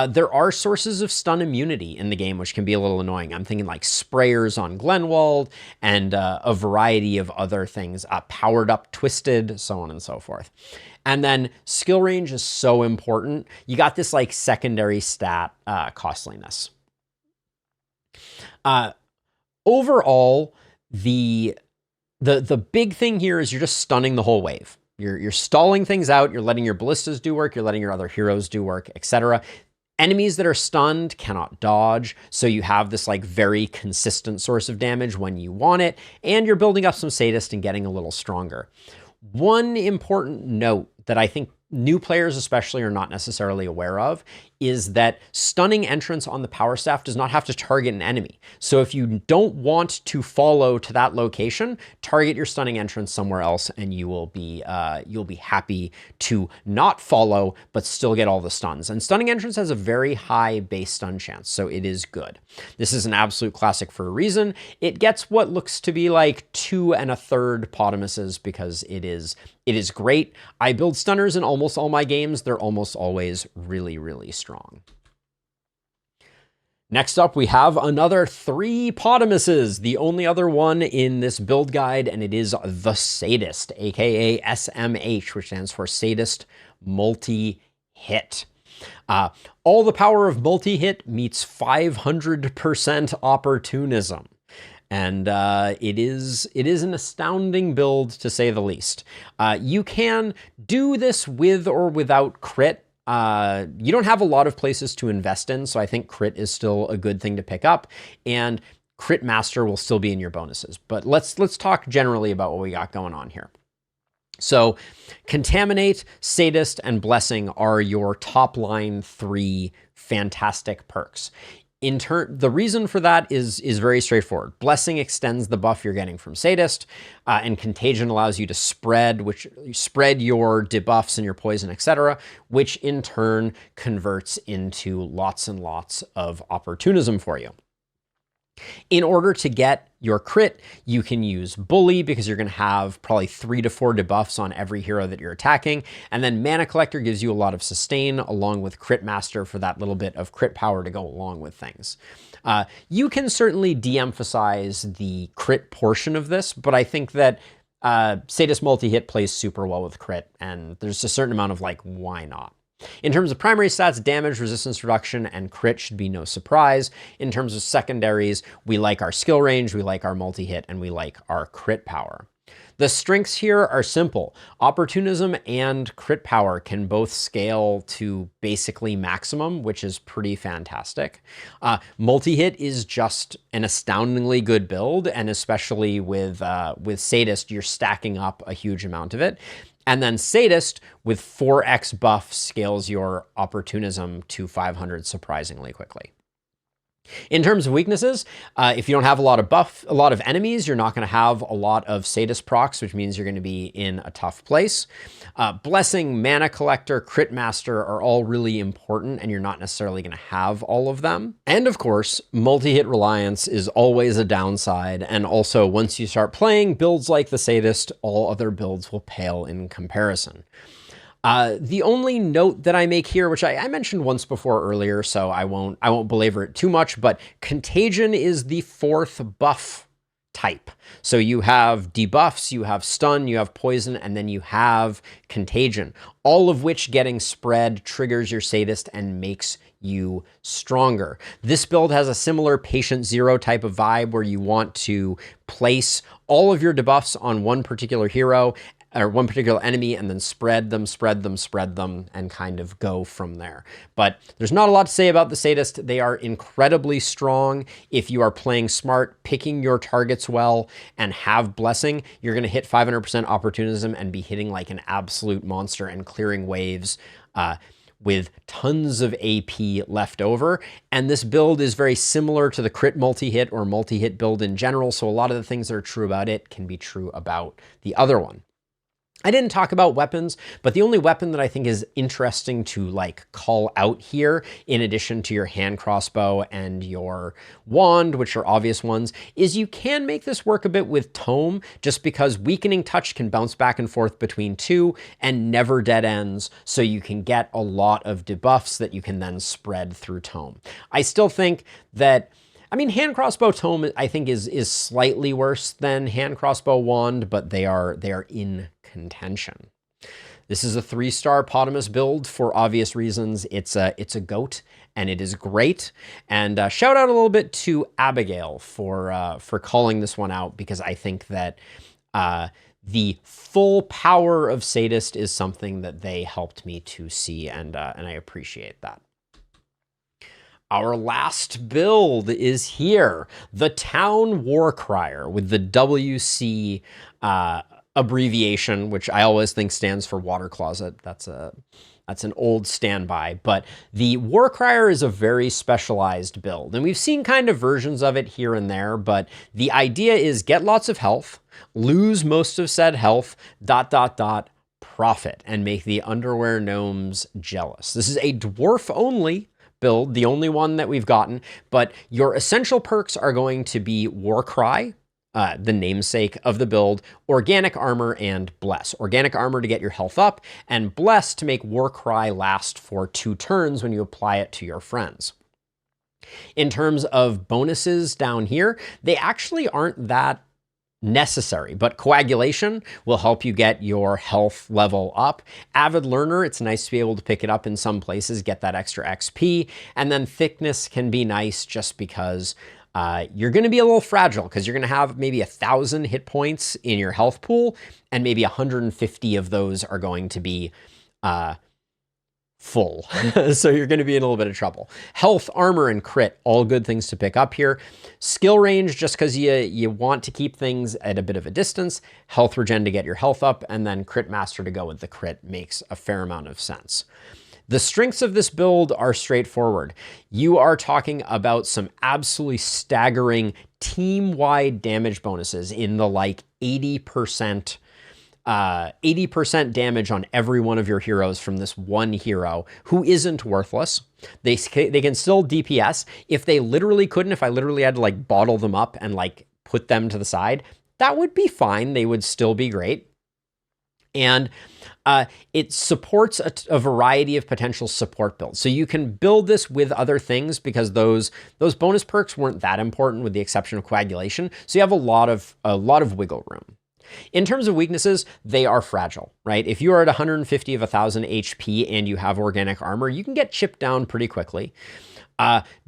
A: There are sources of stun immunity in the game, which can be a little annoying. I'm thinking like sprayers on Glenwald and a variety of other things, powered up Twisted, so on and so forth. And then skill range is so important. You got this like secondary stat costliness. Overall, the big thing here is you're just stunning the whole wave. You're stalling things out, you're letting your ballistas do work, you're letting your other heroes do work, etc. Enemies that are stunned cannot dodge, so you have this like very consistent source of damage when you want it, and you're building up some Sadist and getting a little stronger. One important note that I think new players especially are not necessarily aware of is that stunning entrance on the Power Staff does not have to target an enemy. So if you don't want to follow to that location, target your stunning entrance somewhere else and you'll be happy to not follow, but still get all the stuns. And stunning entrance has a very high base stun chance, so it is good. This is an absolute classic for a reason. It gets what looks to be like 2 1/3 Potamuses because it is great. I build stunners in almost all my games. They're almost always really, really strong. Next up, we have another 3 Potamuses, the only other one in this build guide, and it is the Sadist, aka SMH, which stands for Sadist Multi-Hit. All the power of multi-hit meets 500% opportunism. And it is an astounding build, to say the least. You can do this with or without crit. You don't have a lot of places to invest in, so I think crit is still a good thing to pick up. And Crit Master will still be in your bonuses. But let's talk generally about what we got going on here. So Contaminate, Sadist, and Blessing are your top line 3 fantastic perks. The reason for that is very straightforward. Blessing extends the buff you're getting from Sadist, and Contagion allows you to spread your debuffs and your poison, etc., which in turn converts into lots and lots of opportunism for you. In order to get your crit, you can use Bully because you're going to have probably 3 to 4 debuffs on every hero that you're attacking. And then Mana Collector gives you a lot of sustain along with Crit Master for that little bit of crit power to go along with things. You can certainly de-emphasize the crit portion of this, but I think that Sadist Multi-Hit plays super well with crit, and there's a certain amount of like, why not? In terms of primary stats, damage, resistance reduction, and crit should be no surprise. In terms of secondaries, we like our skill range, we like our multi-hit, and we like our crit power. The strengths here are simple. Opportunism and crit power can both scale to basically maximum, which is pretty fantastic. Multi-hit is just an astoundingly good build, and especially with Sadist, you're stacking up a huge amount of it. And then Sadist, with 4x buff, scales your opportunism to 500 surprisingly quickly. In terms of weaknesses, if you don't have a lot of enemies, you're not going to have a lot of Sadist procs, which means you're going to be in a tough place. Blessing, Mana Collector, Crit Master are all really important, and you're not necessarily going to have all of them. And of course, multi-hit reliance is always a downside, and also once you start playing builds like the Sadist, all other builds will pale in comparison. The only note that I make here, which I mentioned once before earlier, so I won't belabor it too much, but Contagion is the 4th buff type. So you have debuffs, you have stun, you have poison, and then you have Contagion, all of which getting spread triggers your Sadist and makes you stronger. This build has a similar Patient Zero type of vibe where you want to place all of your debuffs on one particular hero or one particular enemy and then spread them, and kind of go from there. But there's not a lot to say about the Sadist. They are incredibly strong. If you are playing smart, picking your targets well, and have Blessing, you're going to hit 500% Opportunism and be hitting like an absolute monster and clearing waves with tons of AP left over. And this build is very similar to the crit multi-hit or multi-hit build in general, so a lot of the things that are true about it can be true about the other one. I didn't talk about weapons, but the only weapon that I think is interesting to like call out here, in addition to your hand crossbow and your wand, which are obvious ones, is you can make this work a bit with Tome, just because Weakening Touch can bounce back and forth between 2 and never dead ends, so you can get a lot of debuffs that you can then spread through Tome. I still think that, I mean, hand crossbow Tome, I think, is slightly worse than hand crossbow wand, but they are in contention. This is a 3-star Potamus build for obvious reasons. It's a goat, and it is great. And shout out a little bit to Abigail for calling this one out, because I think that the full power of Sadist is something that they helped me to see, and I appreciate that. Our last build is here, the Town War Crier with the WC abbreviation, which I always think stands for Water Closet. That's an old standby, but the War Crier is a very specialized build, and we've seen kind of versions of it here and there, but the idea is get lots of health, lose most of said health, ... profit, and make the Underwear Gnomes jealous. This is a dwarf only build, the only one that we've gotten, but your essential perks are going to be War Cry, the namesake of the build, Organic Armor, and Bless. Organic Armor to get your health up, and Bless to make War Cry last for 2 turns when you apply it to your friends. In terms of bonuses down here, they actually aren't that necessary, but Coagulation will help you get your health level up. Avid Learner, it's nice to be able to pick it up in some places, get that extra XP, and then Thickness can be nice just because you're going to be a little fragile, because you're going to have maybe 1,000 hit points in your health pool, and maybe 150 of those are going to be full. So you're going to be in a little bit of trouble. Health, Armor, and Crit, all good things to pick up here. Skill Range, just because you want to keep things at a bit of a distance. Health Regen to get your health up, and then Crit Master to go with the crit makes a fair amount of sense. The strengths of this build are straightforward. You are talking about some absolutely staggering team-wide damage bonuses in the like 80% damage on every one of your heroes from this one hero who isn't worthless. They can still DPS. If they literally couldn't, if I literally had to like bottle them up and like put them to the side, that would be fine. They would still be great. And it supports a variety of potential support builds. So you can build this with other things, because those bonus perks weren't that important with the exception of Coagulation. So you have a lot of wiggle room. In terms of weaknesses, they are fragile, right? If you are at 150 of 1,000 HP and you have Organic Armor, you can get chipped down pretty quickly.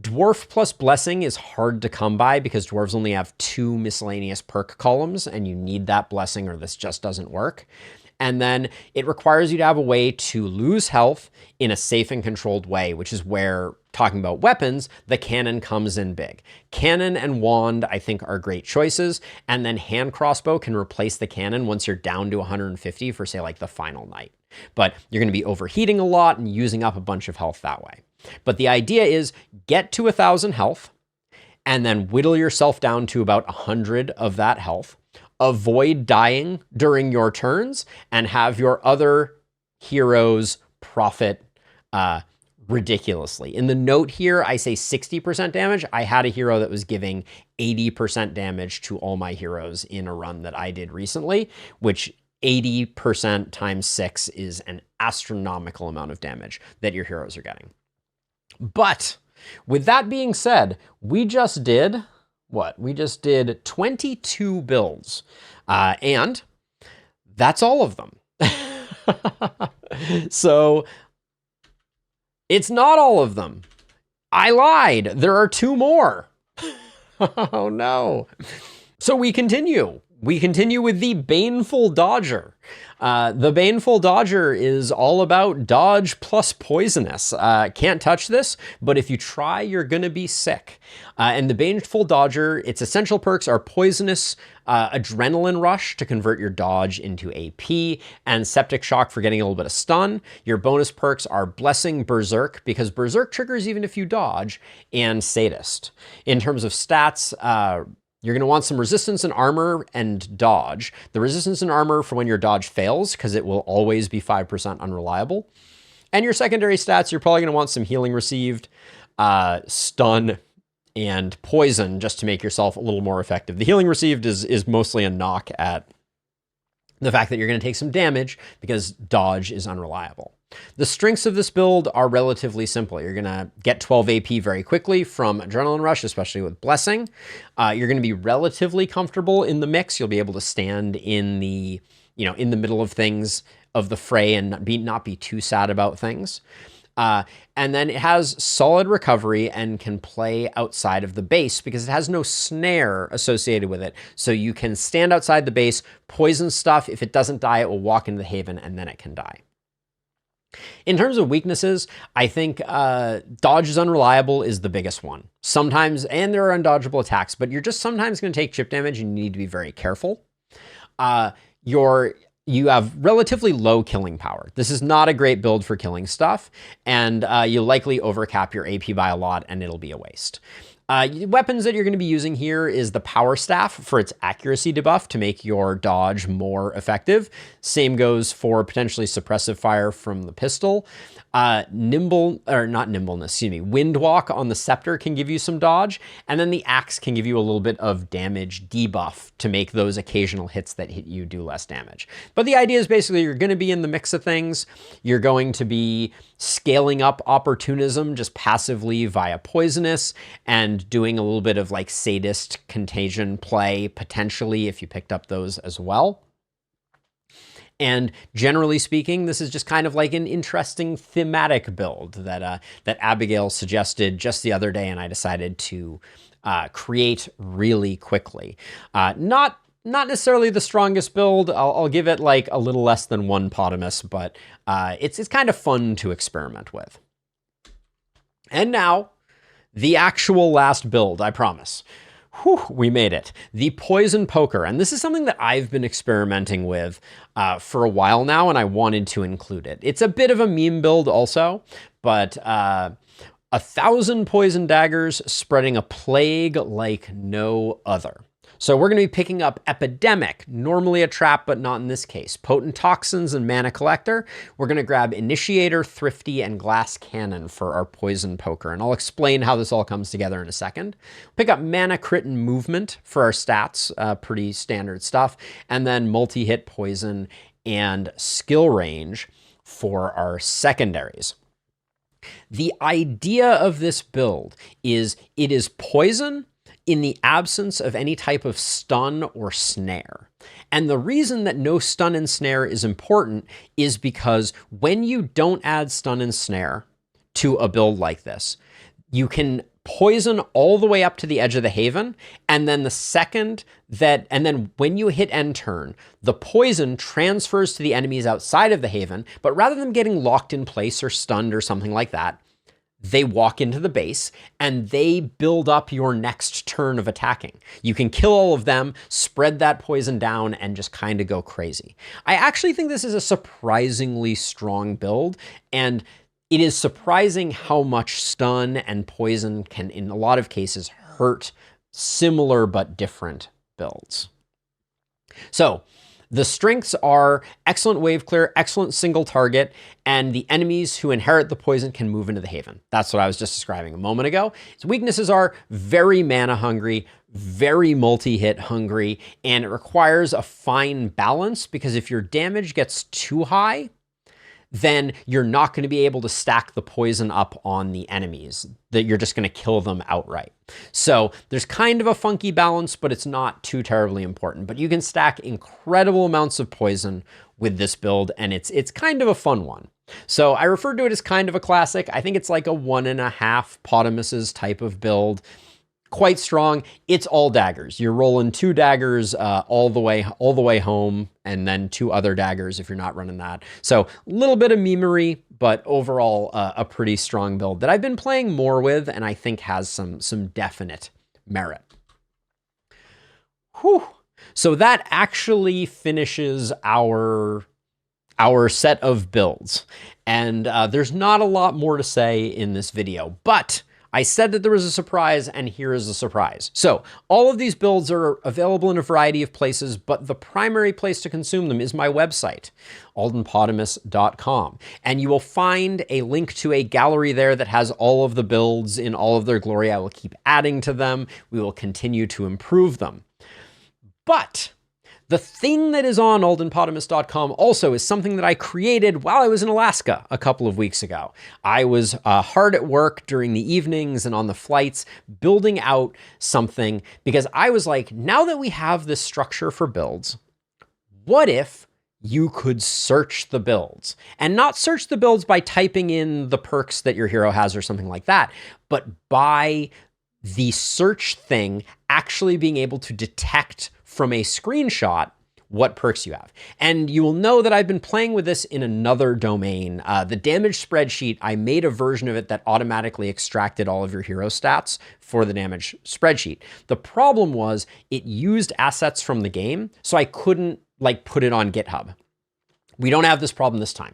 A: Dwarf plus Blessing is hard to come by because dwarves only have 2 miscellaneous perk columns, and you need that Blessing or this just doesn't work. And then it requires you to have a way to lose health in a safe and controlled way, which is where, talking about weapons, the cannon comes in big. Cannon and wand, I think, are great choices. And then hand crossbow can replace the cannon once you're down to 150 for, say, like the final night. But you're going to be overheating a lot and using up a bunch of health that way. But the idea is get to 1,000 health and then whittle yourself down to about 100 of that health. Avoid dying during your turns and have your other heroes profit ridiculously. In the note here, I say 60% damage. I had a hero that was giving 80% damage to all my heroes in a run that I did recently, which 80% times 6 is an astronomical amount of damage that your heroes are getting. But with that being said, we just did what? We just did 22 builds, and that's all of them. So it's not all of them. I lied. There are 2 more. Oh no. So we continue. We continue with the Baneful Dodger. The Baneful Dodger is all about dodge plus poisonous. Can't touch this, but if you try, you're gonna be sick. And the Baneful Dodger, its essential perks are poisonous, adrenaline rush to convert your dodge into AP, and septic shock for getting a little bit of stun. Your bonus perks are blessing berserk, because berserk triggers even if you dodge, and sadist. In terms of stats, you're going to want some resistance and armor and dodge. The resistance and armor for when your dodge fails, because it will always be 5% unreliable. And your secondary stats, you're probably going to want some healing received, stun, and poison just to make yourself a little more effective. The healing received is mostly a knock at the fact that you're going to take some damage because dodge is unreliable. The strengths of this build are relatively simple. You're going to get 12 AP very quickly from Adrenaline Rush, especially with Blessing. You're going to be relatively comfortable in the mix. You'll be able to stand in the, in the middle of things of the fray and not be too sad about things. And then it has solid recovery and can play outside of the base because it has no snare associated with it. So you can stand outside the base, poison stuff. If it doesn't die, it will walk into the haven and then it can die. In terms of weaknesses, I think dodge is unreliable is the biggest one. Sometimes, and there are undodgeable attacks, but you're just sometimes going to take chip damage and you need to be very careful. You have relatively low killing power. This is not a great build for killing stuff, and you'll likely overcap your AP by a lot and it'll be a waste. Weapons that you're going to be using here is the Power Staff for its accuracy debuff to make your dodge more effective. Same goes for potentially suppressive fire from the pistol. Windwalk on the Scepter can give you some dodge, and then the Axe can give you a little bit of damage debuff to make those occasional hits that hit you do less damage. But the idea is basically you're going to be in the mix of things. You're going to be scaling up opportunism just passively via poisonous and doing a little bit of like sadist contagion play potentially if you picked up those as well. And generally speaking, this is just kind of like an interesting thematic build that Abigail suggested just the other day, and I decided to create really quickly. Not necessarily the strongest build. I'll give it like a little less than 1 Potamus, but it's kind of fun to experiment with. And now, the actual last build, I promise. Whew, we made it. The Poison Poker. And this is something that I've been experimenting with for a while now, and I wanted to include it. It's a bit of a meme build also, but 1,000 poison daggers spreading a plague like no other. So we're going to be picking up Epidemic, normally a trap, but not in this case. Potent Toxins and Mana Collector. We're going to grab Initiator, Thrifty, and Glass Cannon for our Poison Poker. And I'll explain how this all comes together in a second. Pick up Mana Crit and Movement for our stats, pretty standard stuff. And then Multi-Hit Poison and Skill Range for our secondaries. The idea of this build is it is poison in the absence of any type of stun or snare. And the reason that no stun and snare is important is because when you don't add stun and snare to a build like this, you can poison all the way up to the edge of the haven, and then when you hit end turn, the poison transfers to the enemies outside of the haven, but rather than getting locked in place or stunned or something like that, they walk into the base and they build up your next turn of attacking. You can kill all of them, spread that poison down, and just kind of go crazy. I actually think this is a surprisingly strong build, and it is surprising how much stun and poison can, in a lot of cases, hurt similar but different builds. So the strengths are excellent wave clear, excellent single target, and the enemies who inherit the poison can move into the haven. That's what I was just describing a moment ago. Its weaknesses are very mana hungry, very multi-hit hungry, and it requires a fine balance, because if your damage gets too high, then you're not going to be able to stack the poison up on the enemies, that you're just going to kill them outright. So there's kind of a funky balance, but it's not too terribly important. But you can stack incredible amounts of poison with this build, and it's kind of a fun one. So I refer to it as kind of a classic. I think it's like a 1.5 Potamuses type of build. Quite strong. It's all daggers. You're rolling 2 daggers all the way home, and then 2 other daggers if you're not running that. So a little bit of memery, but overall a pretty strong build that I've been playing more with, and I think has some definite merit. Whew. So that actually finishes our set of builds, and there's not a lot more to say in this video, but I said that there was a surprise, and here is a surprise. So all of these builds are available in a variety of places, but the primary place to consume them is my website, aldenpotamus.com. And you will find a link to a gallery there that has all of the builds in all of their glory. I will keep adding to them. We will continue to improve them. But the thing that is on aldenpotamus.com also is something that I created while I was in Alaska a couple of weeks ago. I was hard at work during the evenings and on the flights building out something, because I was like, now that we have this structure for builds, what if you could search the builds? And not search the builds by typing in the perks that your hero has or something like that, but by the search thing actually being able to detect from a screenshot what perks you have. And you will know that I've been playing with this in another domain. The damage spreadsheet, I made a version of it that automatically extracted all of your hero stats for the damage spreadsheet. The problem was it used assets from the game, so I couldn't put it on GitHub. We don't have this problem this time.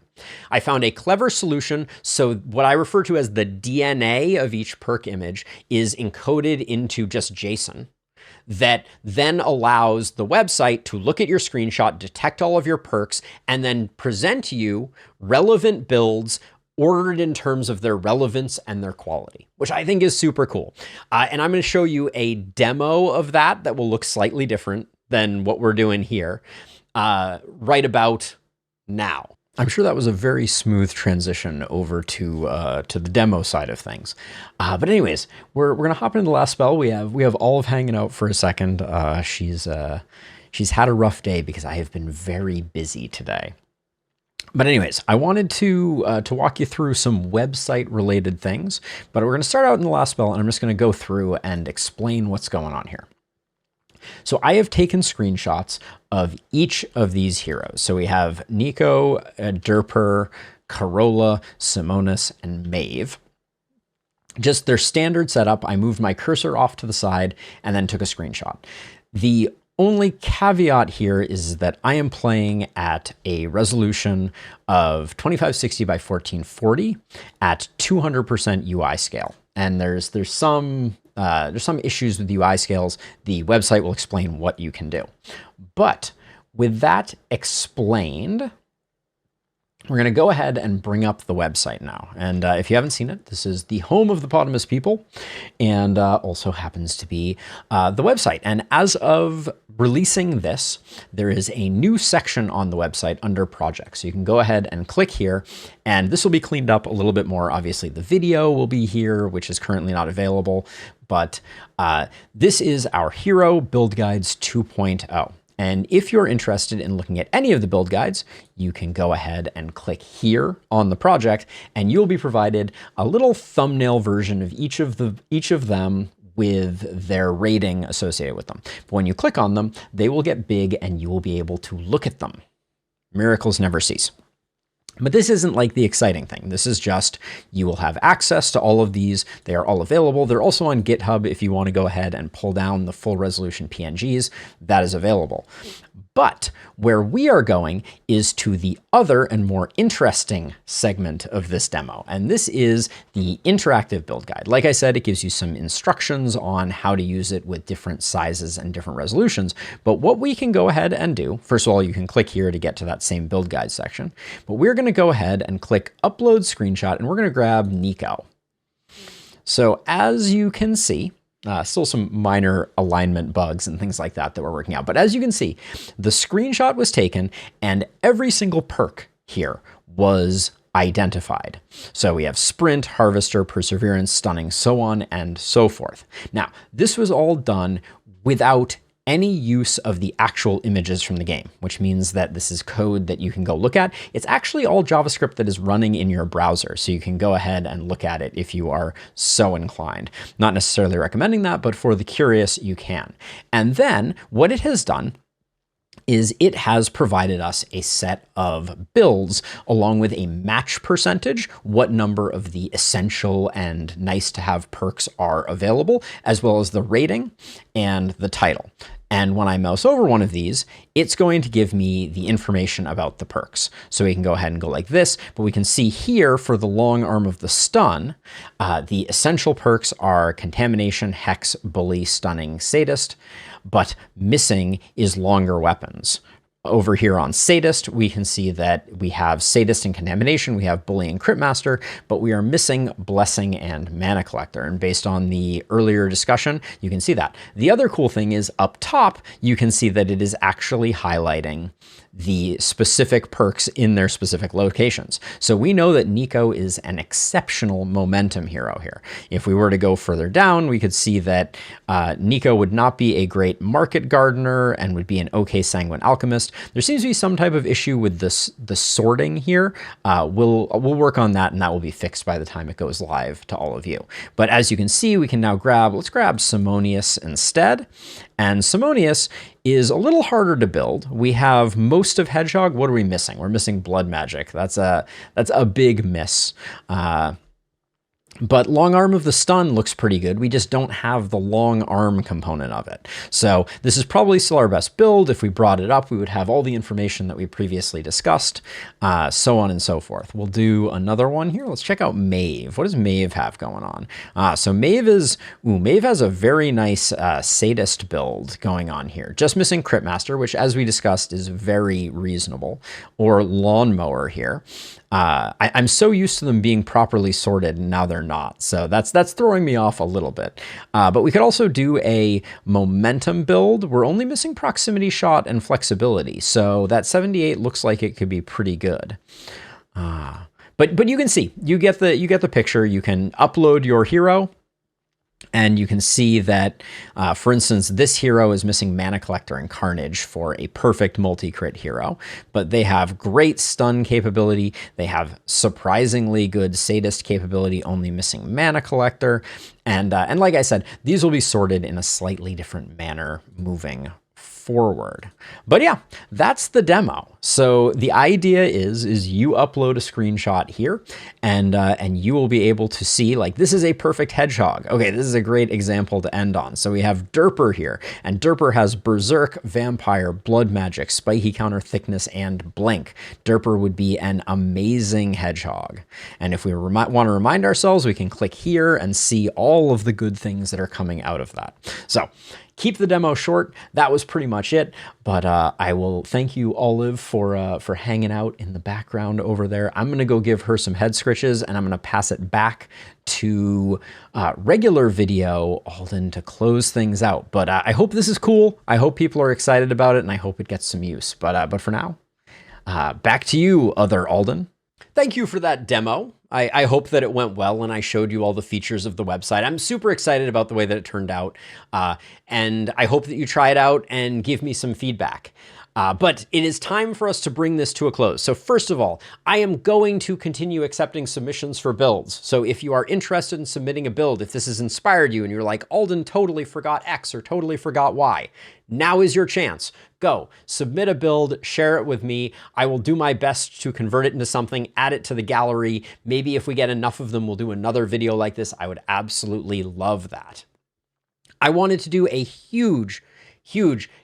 A: I found a clever solution. So what I refer to as the DNA of each perk image is encoded into just JSON, that then allows the website to look at your screenshot, detect all of your perks, and then present to you relevant builds ordered in terms of their relevance and their quality, which I think is super cool. And I'm going to show you a demo of that will look slightly different than what we're doing here right about now. I'm sure that was a very smooth transition over to the demo side of things. But anyways, we're gonna hop into the last spell. We have Olive hanging out for a second. She's had a rough day because I have been very busy today. But anyways, I wanted to walk you through some website related things. But we're gonna start out in the last spell, and I'm just gonna go through and explain what's going on here. So I have taken screenshots of each of these heroes. So we have Nico, Derper, Carola, Simonis, and Maeve. Just their standard setup. I moved my cursor off to the side and then took a screenshot. The only caveat here is that I am playing at a resolution of 2560 by 1440 at 200% UI scale. And there's some issues with UI scales. The website will explain what you can do. But with that explained, we're going to go ahead and bring up the website now. And if you haven't seen it, this is the home of the Potamus people, and also happens to be the website. And as of releasing this, there is a new section on the website under projects. So you can go ahead and click here, and this will be cleaned up a little bit more. Obviously, the video will be here, which is currently not available. But this is our Hero Build Guides 2.0. And if you're interested in looking at any of the build guides, you can go ahead and click here on the project, and you'll be provided a little thumbnail version of each of them with their rating associated with them. But when you click on them, they will get big and you will be able to look at them. Miracles never cease. But this isn't like the exciting thing. This is just, you will have access to all of these. They are all available. They're also on GitHub if you want to go ahead and pull down the full resolution PNGs. That is available. But where we are going is to the other and more interesting segment of this demo. And this is the interactive build guide. Like I said, it gives you some instructions on how to use it with different sizes and different resolutions. But what we can go ahead and do, first of all, you can click here to get to that same build guide section. But we're going to go ahead and click upload screenshot, and we're going to grab Nico. So as you can see, still some minor alignment bugs and things like that we're working out. But as you can see, the screenshot was taken and every single perk here was identified. So we have Sprint, Harvester, Perseverance, Stunning, so on and so forth. Now, this was all done without any use of the actual images from the game, which means that this is code that you can go look at. It's actually all JavaScript that is running in your browser, so you can go ahead and look at it if you are so inclined. Not necessarily recommending that, but for the curious, you can. And then what it has done is it has provided us a set of builds along with a match percentage, what number of the essential and nice to have perks are available, as well as the rating and the title. And when I mouse over one of these, it's going to give me the information about the perks. So we can go ahead and go like this, but we can see here for the long arm of the stun, the essential perks are Contamination, Hex, Bully, Stunning, Sadist, but missing is Longer Weapons. Over here on Sadist, we can see that we have Sadist and Contamination, we have Bully and Crit Master, but we are missing Blessing and Mana Collector. And based on the earlier discussion, you can see that. The other cool thing is up top, you can see that it is actually highlighting the specific perks in their specific locations. So we know that Nico is an exceptional momentum hero here. If we were to go further down, we could see that Nico would not be a great Market Gardener and would be an okay Sanguine Alchemist. There seems to be some type of issue with the sorting here. We'll work on that, and that will be fixed by the time it goes live to all of you. But as you can see, we can now let's grab Simonius instead. And Simonius is a little harder to build. We have most of Hedgehog. What are we missing? We're missing Blood Magic. That's a big miss. But long arm of the stun looks pretty good. We just don't have the long arm component of it. So this is probably still our best build. If we brought it up, we would have all the information that we previously discussed, so on and so forth. We'll do another one here. Let's check out Maeve. What does Maeve have going on? So Maeve has a very nice Sadist build going on here. Just missing Crit Master, which as we discussed is very reasonable, or Lawnmower here. I'm so used to them being properly sorted, and now they're not. So that's throwing me off a little bit. But we could also do a momentum build. We're only missing proximity shot and flexibility. So that 78 looks like it could be pretty good. But you can see, you get the picture. You can upload your hero. And you can see that, for instance, this hero is missing Mana Collector and Carnage for a perfect multi-crit hero, but they have great stun capability. They have surprisingly good Sadist capability, only missing Mana Collector. And like I said, these will be sorted in a slightly different manner moving forward. But yeah, that's the demo. So the idea is you upload a screenshot here, and you will be able to see, like, this is a perfect Hedgehog. Okay, this is a great example to end on. So we have Derper here, and Derper has Berserk, Vampire, Blood Magic, Spiky Counter, Thickness, and Blink. Derper would be an amazing Hedgehog. And if we want to remind ourselves, we can click here and see all of the good things that are coming out of that. So keep the demo short. That was pretty much it. But I will thank you, Olive, for hanging out in the background over there. I'm gonna go give her some head scritches, and I'm gonna pass it back to regular video Alden to close things out. But I hope this is cool. I hope people are excited about it, and I hope it gets some use. But for now, back to you, other Alden. Thank you for that demo. I hope that it went well and I showed you all the features of the website. I'm super excited about the way that it turned out. And I hope that you try it out and give me some feedback. But it is time for us to bring this to a close. So first of all, I am going to continue accepting submissions for builds. So if you are interested in submitting a build, if this has inspired you and you're like, Alden totally forgot X or totally forgot Y, now is your chance. Go, submit a build, share it with me. I will do my best to convert it into something, add it to the gallery. Maybe if we get enough of them, we'll do another video like this. I would absolutely love that. I wanted to do a huge,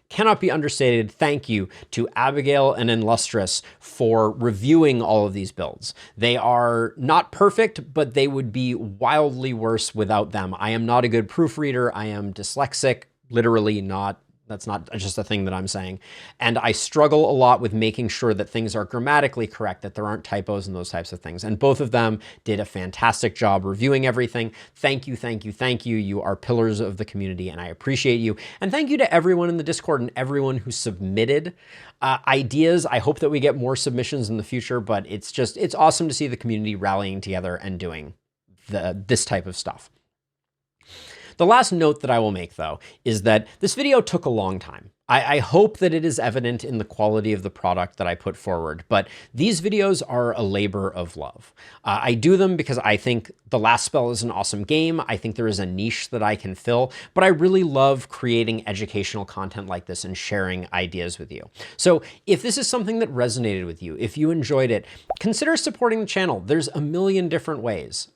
A: cannot be understated thank you to Abigail and Illustrious for reviewing all of these builds. They are not perfect, but they would be wildly worse without them. I am not a good proofreader. I am dyslexic, literally not. That's not just a thing that I'm saying. And I struggle a lot with making sure that things are grammatically correct, that there aren't typos and those types of things. And both of them did a fantastic job reviewing everything. Thank you, thank you, thank you. You are pillars of the community and I appreciate you. And thank you to everyone in the Discord and everyone who submitted ideas. I hope that we get more submissions in the future, but it's awesome to see the community rallying together and doing this type of stuff. The last note that I will make, though, is that this video took a long time. I hope that it is evident in the quality of the product that I put forward, but these videos are a labor of love. I do them because I think The Last Spell is an awesome game. I think there is a niche that I can fill, but I really love creating educational content like this and sharing ideas with you. So if this is something that resonated with you, if you enjoyed it, consider supporting the channel. There's a million different ways.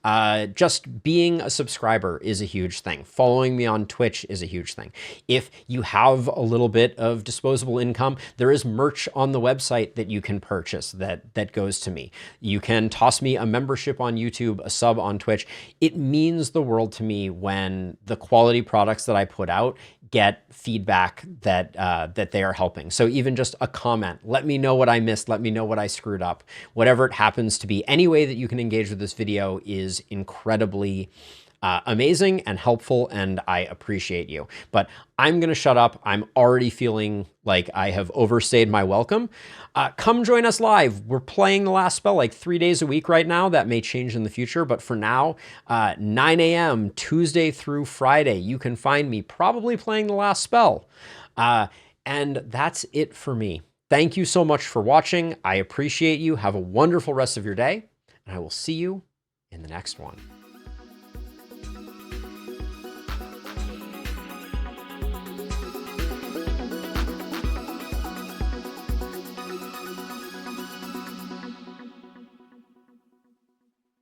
A: Just being a subscriber is a huge thing. Following me on Twitch is a huge thing. If you have a little bit of disposable income, there is merch on the website that you can purchase that goes to me. You can toss me a membership on YouTube, a sub on Twitch. It means the world to me when the quality products that I put out get feedback that they are helping. So even just a comment, let me know what I missed, let me know what I screwed up. Whatever it happens to be, any way that you can engage with this video is incredibly amazing and helpful, and I appreciate you. But I'm gonna shut up. I'm already feeling like I have overstayed my welcome. Come join us live. We're playing The Last Spell like 3 days a week right now. That may change in the future, but for now, 9 a.m. Tuesday through Friday, you can find me probably playing The Last Spell. And that's it for me. Thank you so much for watching. I appreciate you. Have a wonderful rest of your day, and I will see you in the next one.